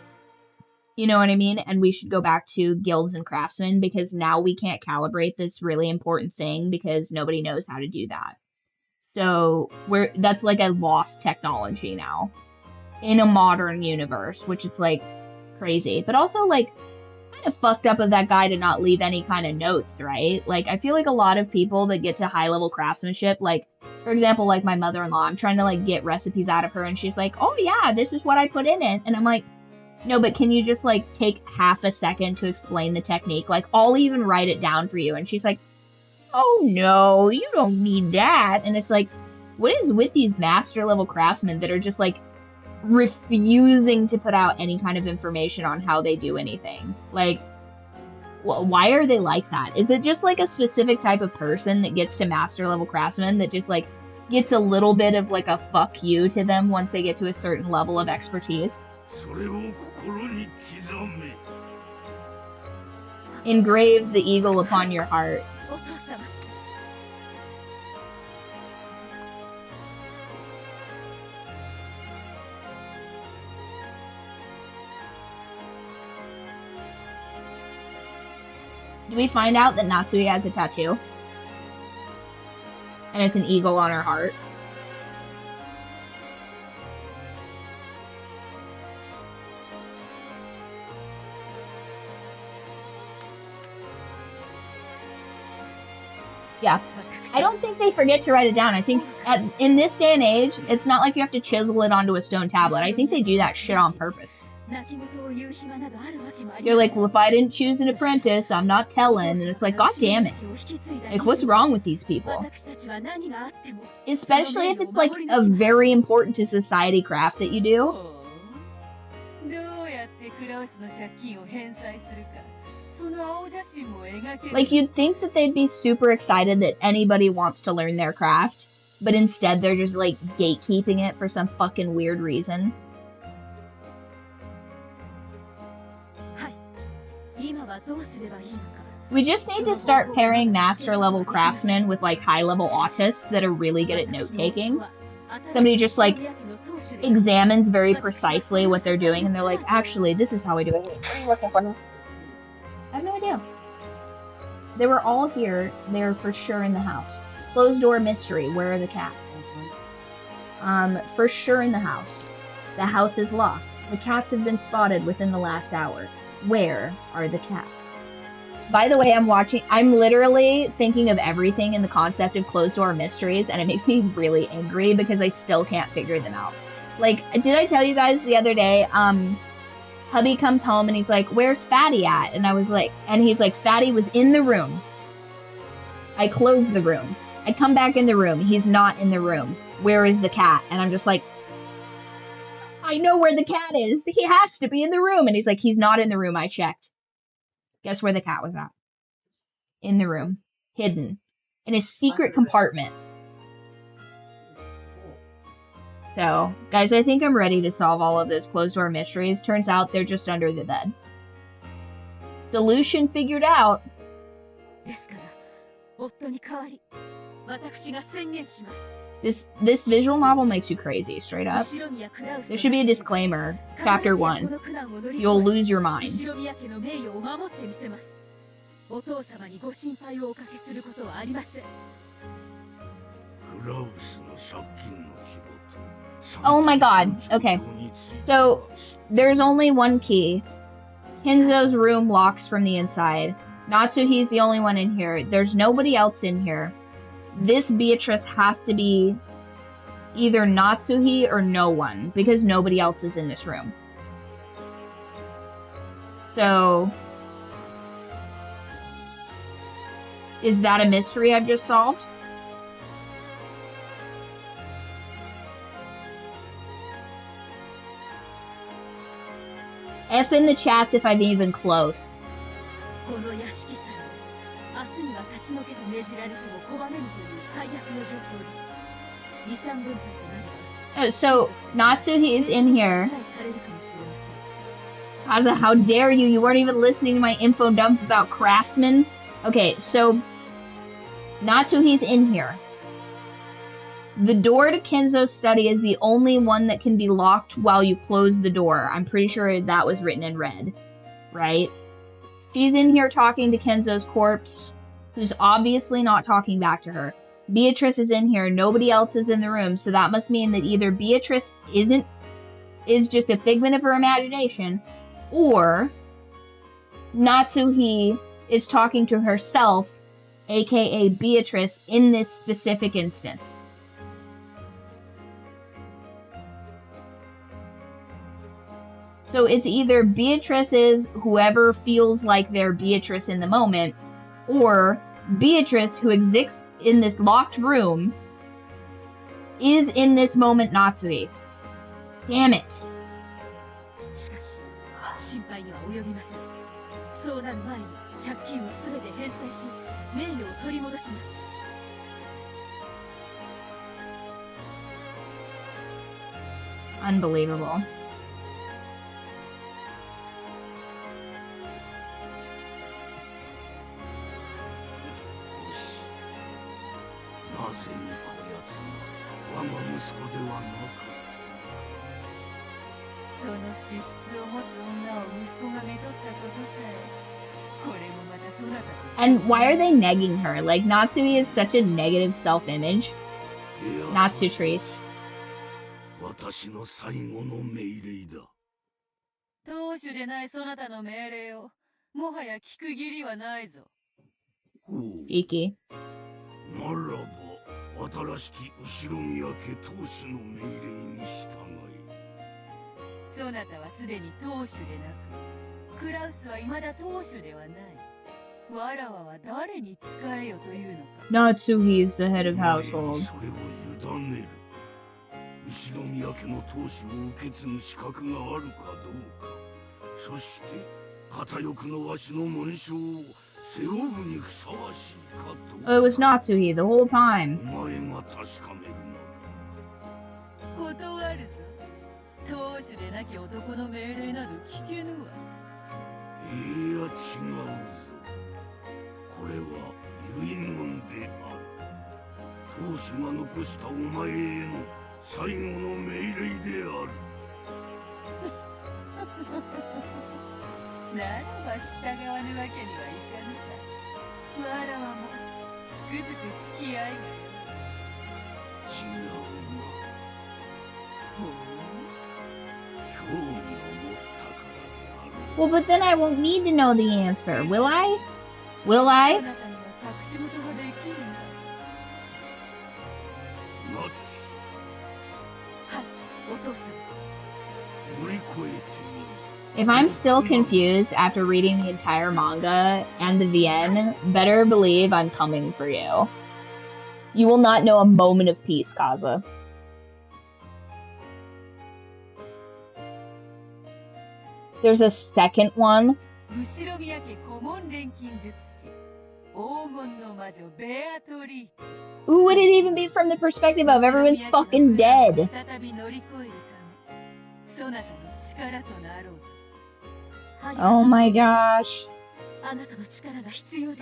you know what I mean? And we should go back to guilds and craftsmen because now we can't calibrate this really important thing because nobody knows how to do that. So that's like a lost technology now in a modern universe, which is like crazy. But also like kind of fucked up of that guy to not leave any kind of notes, right? Like I feel like a lot of people that get to high level craftsmanship, like for example, like my mother-in-law, I'm trying to like get recipes out of her and she's like, oh yeah, this is what I put in it. And I'm like, no, but can you just like take half a second to explain the technique? Like I'll even write it down for you. And she's like, oh no, you don't need that. And it's like, what is with these master level craftsmen that are just like refusing to put out any kind of information on how they do anything? Like, why are they like that? Is it just like a specific type of person that gets to master level craftsman that just like gets a little bit of like a fuck you to them once they get to a certain level of expertise? Engrave the eagle upon your heart. Do we find out that Natsui has a tattoo? And it's an eagle on her heart? Yeah. I don't think they forget to write it down. I think in this day and age, it's not like you have to chisel it onto a stone tablet. I think they do that shit on purpose. They're like, well, if I didn't choose an apprentice, I'm not telling. And it's like, god damn it. Like, what's wrong with these people? Especially if it's like a very important to society craft that you do. Like, you'd think that they'd be super excited that anybody wants to learn their craft, but instead they're just like gatekeeping it for some fucking weird reason. We just need to start pairing master level craftsmen with like high level autists that are really good at note taking. Somebody just like examines very precisely what they're doing and they're like, actually, this is how we do it. What are you looking for? I have no idea. They were all here. They're for sure in the house. Closed door mystery. Where are the cats? For sure in the house. The house is locked. The cats have been spotted within the last hour. Where are the cats? By the way, I'm literally thinking of everything in the concept of closed door mysteries, and it makes me really angry because I still can't figure them out. Like, did I tell you guys the other day, hubby comes home and he's like, where's Fatty at? And I was like, and he's like, Fatty was in the room. I closed the room. I come back in the room. He's not in the room. Where is the cat? And I'm just like, I know where the cat is. He has to be in the room. And he's like, he's not in the room. I checked. Guess where the cat was at? In the room. Hidden. In a secret compartment. So, guys, I think I'm ready to solve all of those closed door mysteries. Turns out they're just under the bed. Solution figured out. This visual novel makes you crazy, straight up. There should be a disclaimer. Chapter 1. You'll lose your mind. Oh my god. Okay. So, there's only one key. Kinzo's room locks from the inside. Natsuhi's the only one in here. There's nobody else in here. This Beatrice has to be either Natsuhi or no one, because nobody else is in this room. So, is that a mystery I've just solved? F in the chats if I'm even close. Oh, so, Natsuhi is in here. Kaza, how dare you? You weren't even listening to my info dump about craftsmen. Okay, so, Natsuhi's in here. The door to Kinzo's study is the only one that can be locked while you close the door. I'm pretty sure that was written in red, right? She's in here talking to Kinzo's corpse, who's obviously not talking back to her. Beatrice is in here. Nobody else is in the room, so that must mean that either Beatrice is just a figment of her imagination, or Natsuhi is talking to herself, aka Beatrice, in this specific instance. So it's either Beatrice is whoever feels like they're Beatrice in the moment, or Beatrice, who exists in this locked room, is in this moment Natsuhi. Damn it. Unbelievable. And why are they negging her? Like, Natsui is such a negative self-image. Natsutrice. Iki. 新しき後ろ宮家当主の命令に従い。そなたはすでに当主でなく、クラウスは未だ当主ではない。わらわは誰に仕えよというのか。Natsuhi is the head of household. それを委ねる。後ろ宮家の当主を受け継ぐ資格があるかどうか。そして、片翼のわしの紋章を Oh, it was Natsuhi the whole time. Well, but then I won't need to know the answer, will I? Will I? If I'm still confused after reading the entire manga and the VN, better believe I'm coming for you. You will not know a moment of peace, Kaza. There's a second one. Ooh, would it even be from the perspective of everyone's fucking dead? Oh my gosh.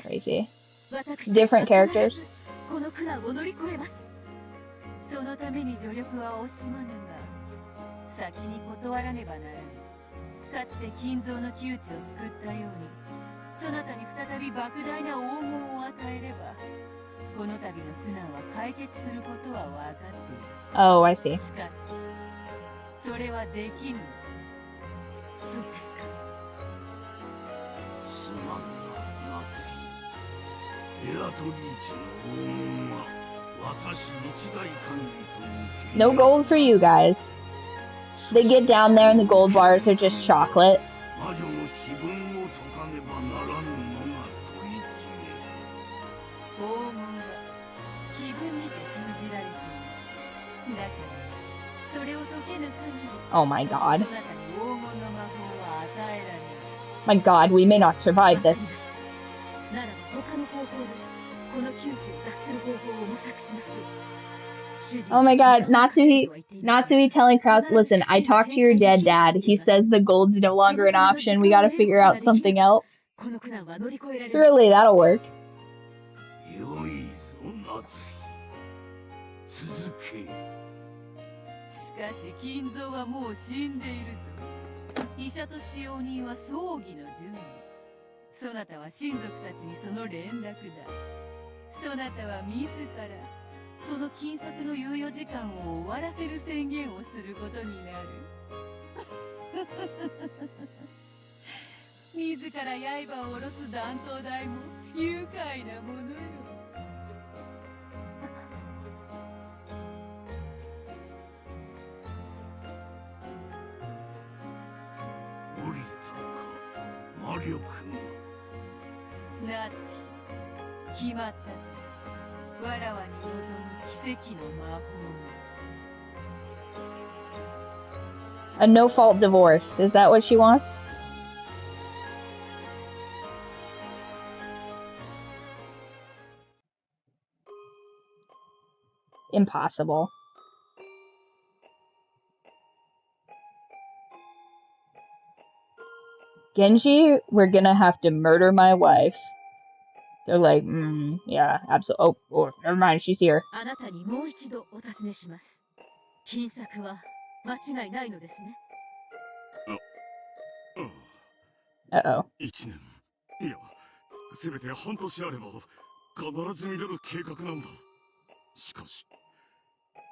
Crazy. different characters. この苦難を乗り越えます。そのために助力は惜しまぬが、先に断らねばならぬ。かつて金蔵の窮地を救ったように、そなたに再び莫大な黄金を与えれば、この度の苦難は解決することは分かっている。Oh, I see. しかし、それはできぬ。そうですか。すまんな、夏。エアトリーチの黄金は私一代限りという。No gold for you guys. They get down there and the gold bars are just chocolate. 魔女の碑文を解かねばならぬのが取り決め。黄金は碑文にて封じられている。だからそれを解けぬ限り、 Oh my god. そなたに黄金の魔法は与えられない。 My god, we may not survive this. ならば他の方法でこの窮地を脱する方法を模索しましょう。 Oh my god, Natsuhi telling Kraus, listen, I talked to your dead dad. He says the gold's no longer an option. We gotta figure out something else. Surely that'll work. よいぞ、夏。続け。しかし金蔵はもう死んでいるぞ。医者と使用人は葬儀の準備。そなたは親族たちにその連絡だ。そなたは自らその金策の猶予時間を終わらせる宣言をすることになる。自ら刃を下ろす断頭台も愉快なものよ。降りたか、魔力が。夏、決まった。わらわに望む奇跡の魔法。 A no-fault divorce. Is that what she wants? Impossible. Genji, we're gonna have to murder my wife. They're like, yeah, absolutely. Oh, never mind, she's here. あなたにもう一度お尋ねします。金策は間違いないのですね。Uh-oh. 1年。いや、せめて半年あれば必ず見れる計画なんだ。しかし、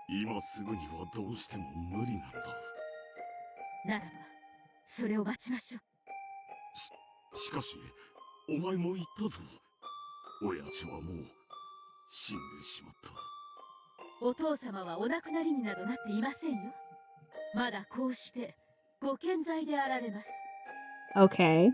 今すぐにはどうしても無理なんだ。ならば、それを待ちましょう。しかし、お前も言ったぞ。親父はもう死んでしまった。お父様はお亡くなりになどなっていませんよ。まだこうしてご健在であられます。Okay.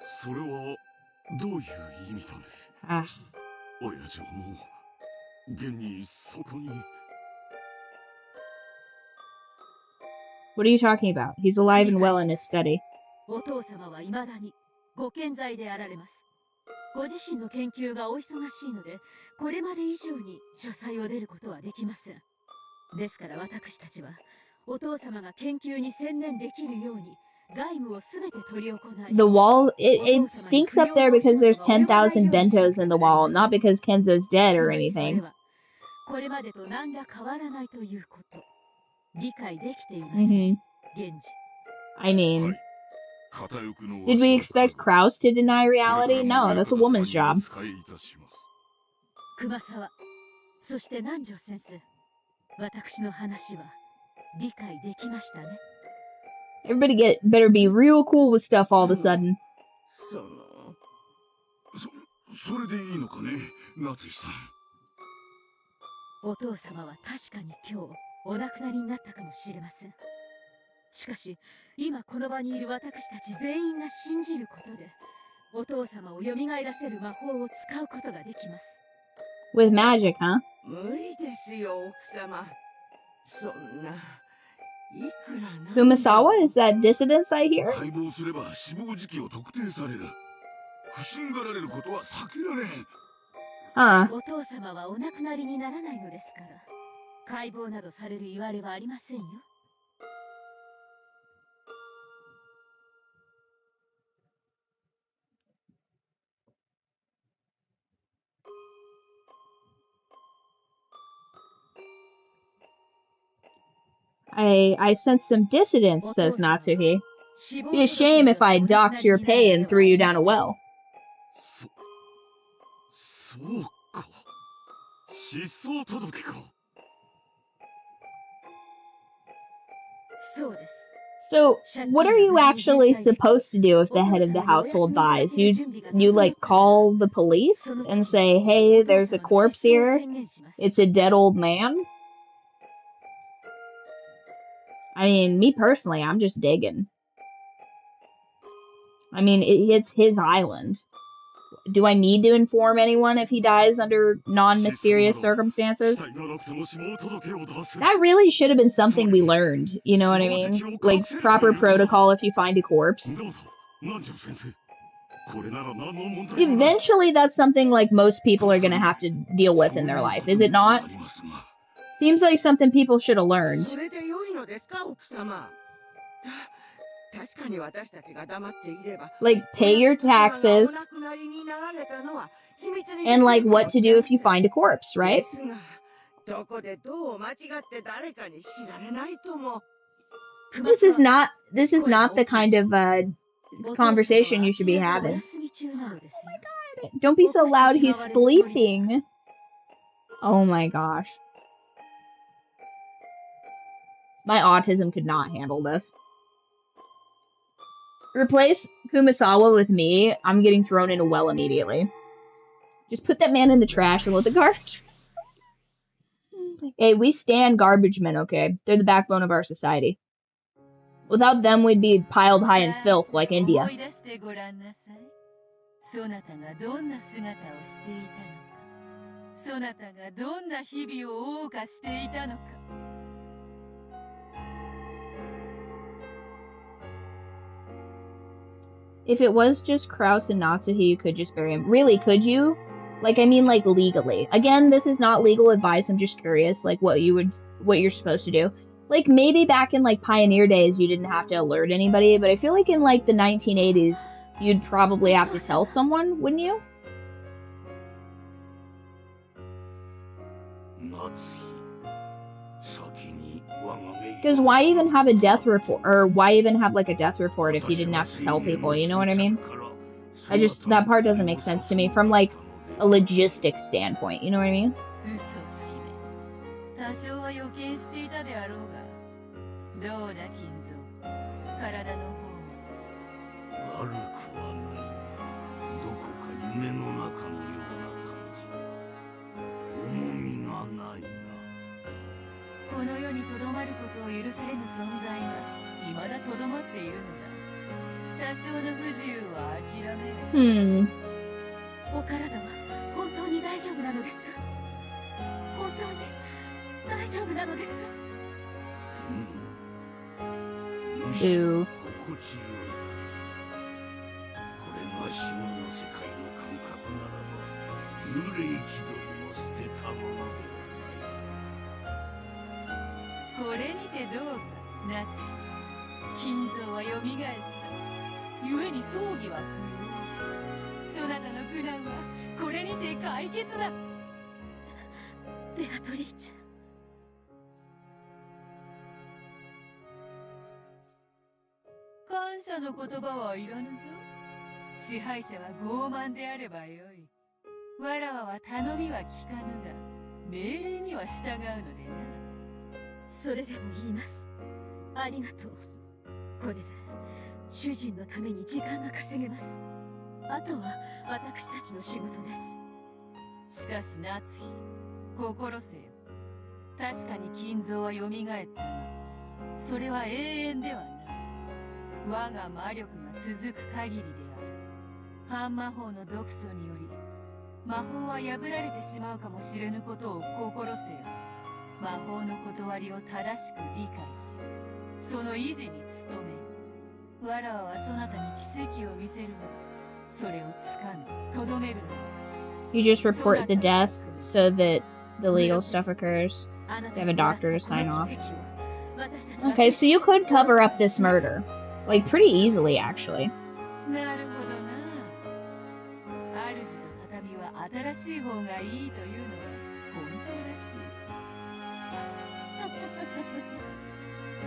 それはどういう意味だね。Ah. 親父はもう現にそこに。 What are you talking about? He's alive and well in his study. お父様は未だにご健在であられます。ご自身の研究がお忙しいので、これまで以上に書斎を出ることはできません。ですから私たちはお父様が研究に専念できるように外務をすべて取り行い。The wall, it stinks up there because there's 10,000 bentos in the wall, not because Kenzo's dead or anything. これまでと何ら変わらないということ。理解できています。Mm-hmm. 源氏。 I mean, did we expect Kraus to deny reality? No, that's a woman's job. 熊沢、そして南條先生、私の話は理解できましたね。 Everybody better be real cool with stuff all of a sudden. それでいいのかね、夏井さん。お父様は確かに今日お亡くなりになったかもしれません。しかし今この場にいる私たち全員が信じることで、お父様を蘇らせる魔法を使うことができます。 With magic, huh? 無理ですよ、奥様。そんな。いくらな。 Kumasawa, is that dissidence I hear? 解剖すれば死亡時期を特定される。不審がられることは避けられん。Huh. お父様はお亡くなりにならないのですから、解剖などされる言われはありませんよ。I sense some dissidence, says Natsuhi. Be a shame if I docked your pay and threw you down a well. そうか。失踪届か。そうです。 So, what are you actually supposed to do if the head of the household dies? You like call the police and say, hey, there's a corpse here. It's a dead old man. I mean, me personally, I'm just digging. I mean, it's his island. Do I need to inform anyone if he dies under non-mysterious circumstances? That really should have been something we learned, you know what I mean? Like, proper protocol if you find a corpse. Eventually, that's something, like, most people are gonna have to deal with in their life, is it not? Seems like something people should have learned. Like, pay your taxes, and, like, what to do if you find a corpse, right? This is not the kind of, conversation you should be having. Oh my god, don't be so loud, he's sleeping. Oh my gosh. My autism could not handle this. Replace Kumasawa with me, I'm getting thrown in a well immediately. Just put that man in the trash and let the garbage... Hey, we stand garbage men, okay? They're the backbone of our society. Without them, we'd be piled high in filth like India. If it was just Kraus and Natsuhi, you could just bury him. Really, could you? Like, I mean, like, legally. Again, this is not legal advice, I'm just curious, like, what you're supposed to do. Like, maybe back in, like, Pioneer days, you didn't have to alert anybody, but I feel like in, like, the 1980s, you'd probably have to tell someone, wouldn't you? Because why even have a death report, or why even have, like, a death report if you didn't have to tell people, you know what I mean? That part doesn't make sense to me from, like, a logistics standpoint, you know what I mean? Ew. You just report the death so that the legal stuff occurs. They have a doctor to sign off. Okay, so you could cover up this murder. Like, pretty easily, actually.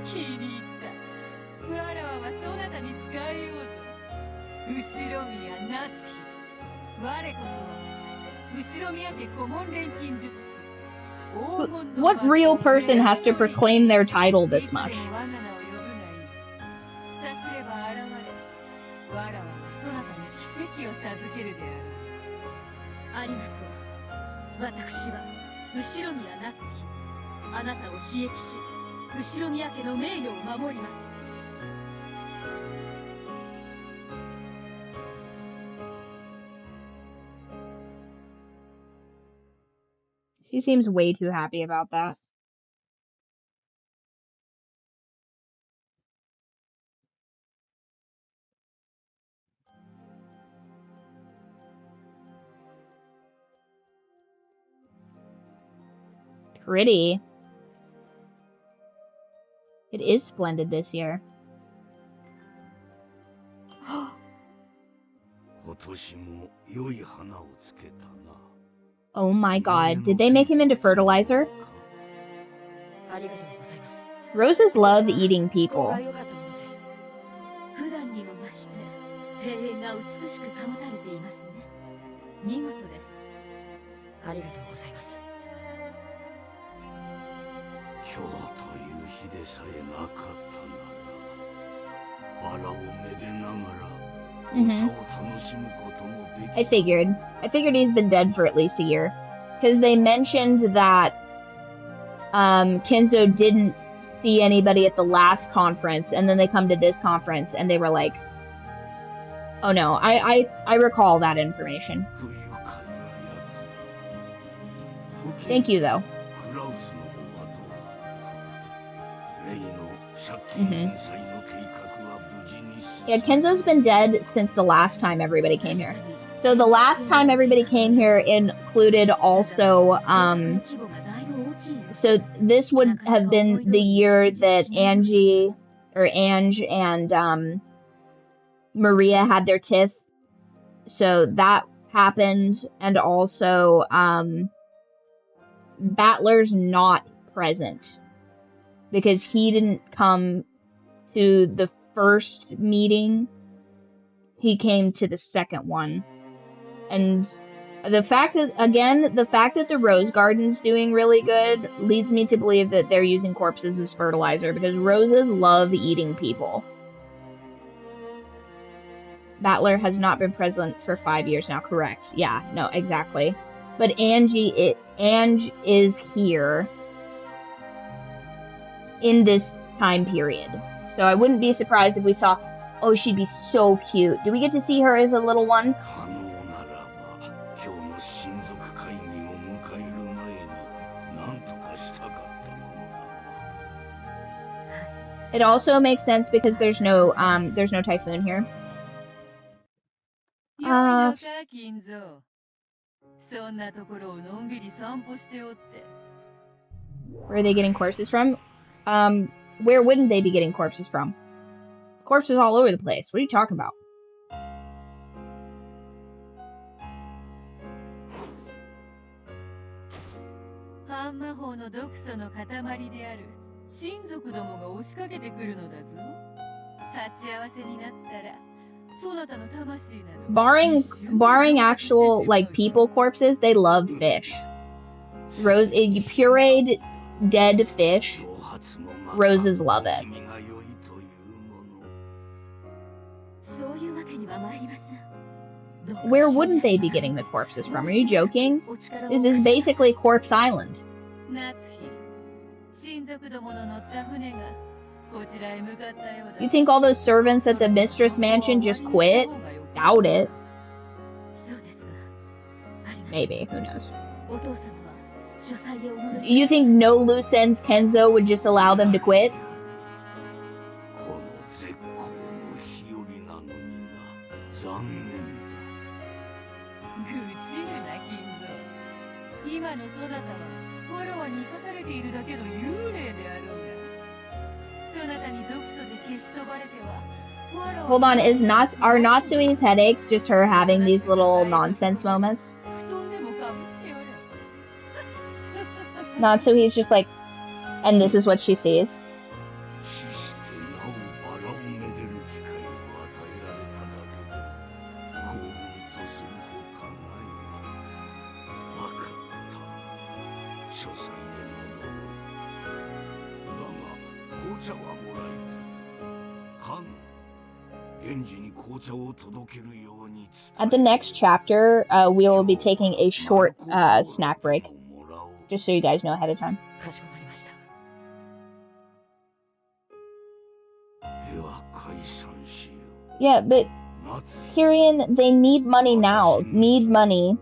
気に入った。わらわはそなたに使えようぞ。後ろ宮夏日。我こそは後ろ宮家顧問錬金術師。What real person has to proclaim their title this much? ありがとう。私は後ろ宮夏日。あなたを刺激し、後ろ宮家の名誉を守ります。She seems way too happy about that. Pretty. It is splendid this year. Oh my god, did they make him into fertilizer? Roses love eating people. I figured he's been dead for at least a year. Because they mentioned that Kinzo didn't see anybody at the last conference, and then they come to this conference, and they were like, oh no, I recall that information. Thank you, though. Yeah, Kinzo's been dead since the last time everybody came here. So the last time everybody came here included also, so this would have been the year that Ange and Maria had their tiff. So that happened, and also Battler's not present because he didn't come to the first meeting. He came to the second one. And the fact that the Rose Garden's doing really good leads me to believe that they're using corpses as fertilizer, because roses love eating people. Battler has not been present for 5 years now, correct? Yeah, no, exactly. But Ange is here in this time period. So I wouldn't be surprised if we saw, oh, she'd be so cute. Do we get to see her as a little one? It also makes sense because there's no typhoon here. Where are they getting corpses from? Where wouldn't they be getting corpses from? Corpses all over the place. What are you talking about? Barring actual, like, people corpses, they love fish. Pureed dead fish. Roses love it. Where wouldn't they be getting the corpses from? Are you joking? This is basically Corpse Island. You think all those servants at the Mistress Mansion just quit? Doubt it. Maybe, who knows? You think no loose ends Kinzo would just allow them to quit? Hold on, are Natsui's headaches just her having these little nonsense moments? Natsui's just like, and this is what she sees. 所さんへ戻る。だが紅茶はもらいたい。カヌ、源氏に紅茶を届けるように伝え。 At the next chapter, we will be taking a short snack break, just so you guys know ahead of time. かしこまりました。では解散しよう。 Yeah, but Tyrion, they need money now. Need money.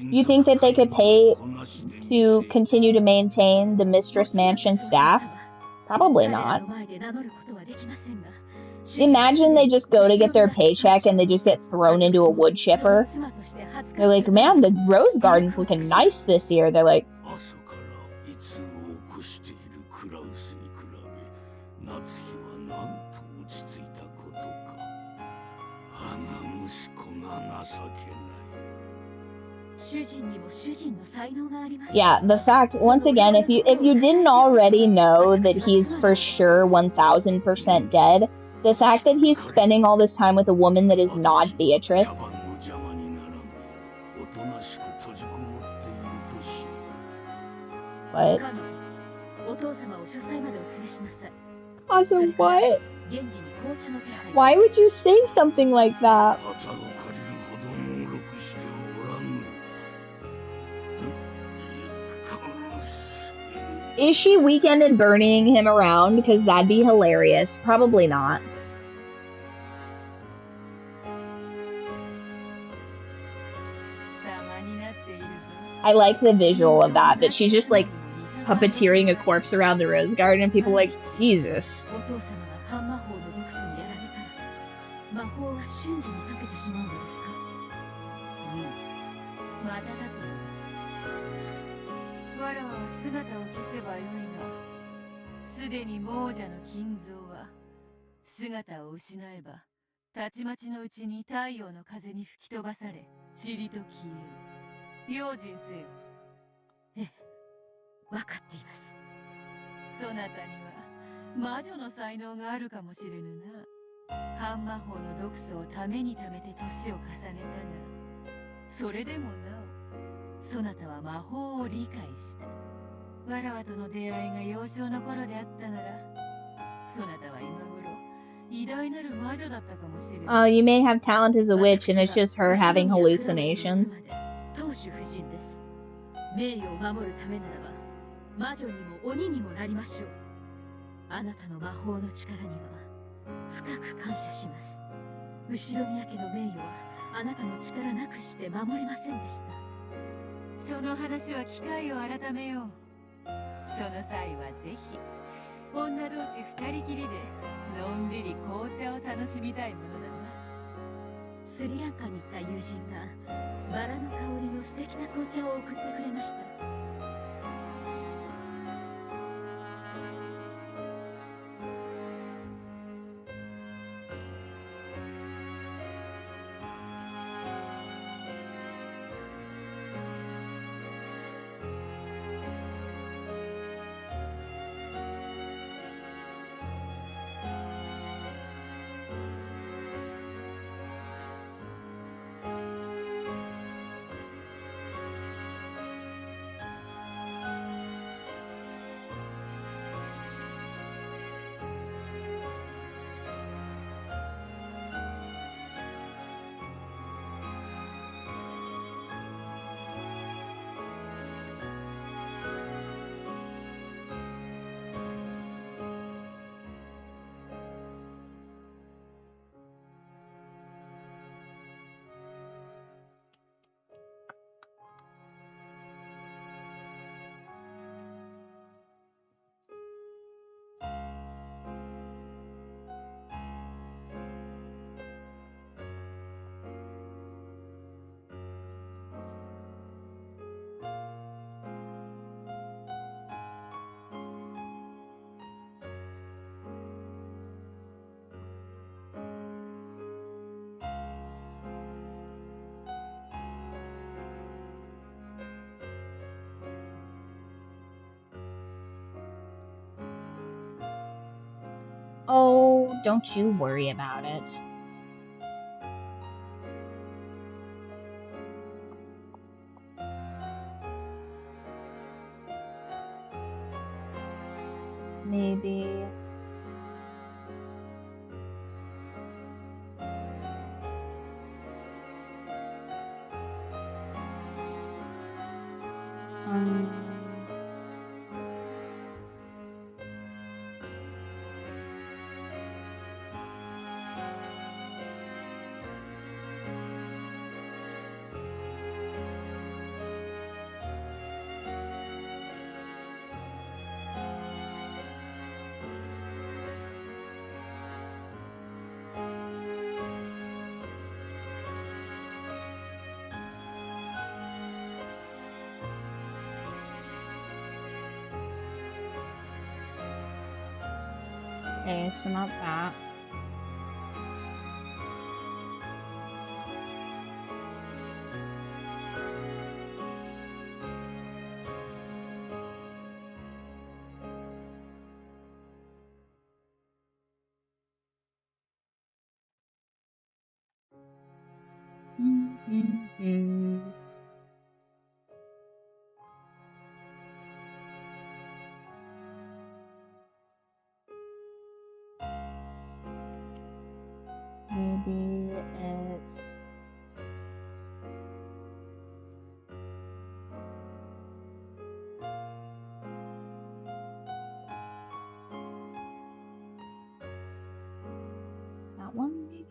You think that they could pay to continue to maintain the Mistress Mansion staff? Probably not. Imagine they just go to get their paycheck and they just get thrown into a wood chipper. They're like, man, the rose garden's looking nice this year. They're like, 朝からいつを起こしているクラウスに比べ、夏日はなんと落ち着いたことか。我が息子が情けない。 yeah, the fact, once again, if you didn't already know that he's for sure 1000% dead, the fact that he's spending all this time with a woman that is not Beatrice. What? Awesome, what? Why would you say something like that? Is she weekended burning him around? Because that'd be hilarious. Probably not. I like the visual of that she's just like puppeteering a corpse around the rose garden and people are like, Jesus. Oh, you may have talent as a witch and it's just her having hallucinations. Oh, don't you worry about it. maybe. Okay, so not that. Maybe it's that one, maybe?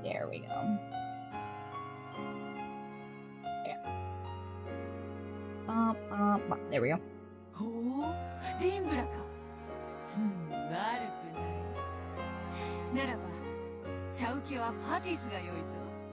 There we go. There we go. ほう、リンブラか。悪くない。ならば、茶受けはパティスが良いぞ。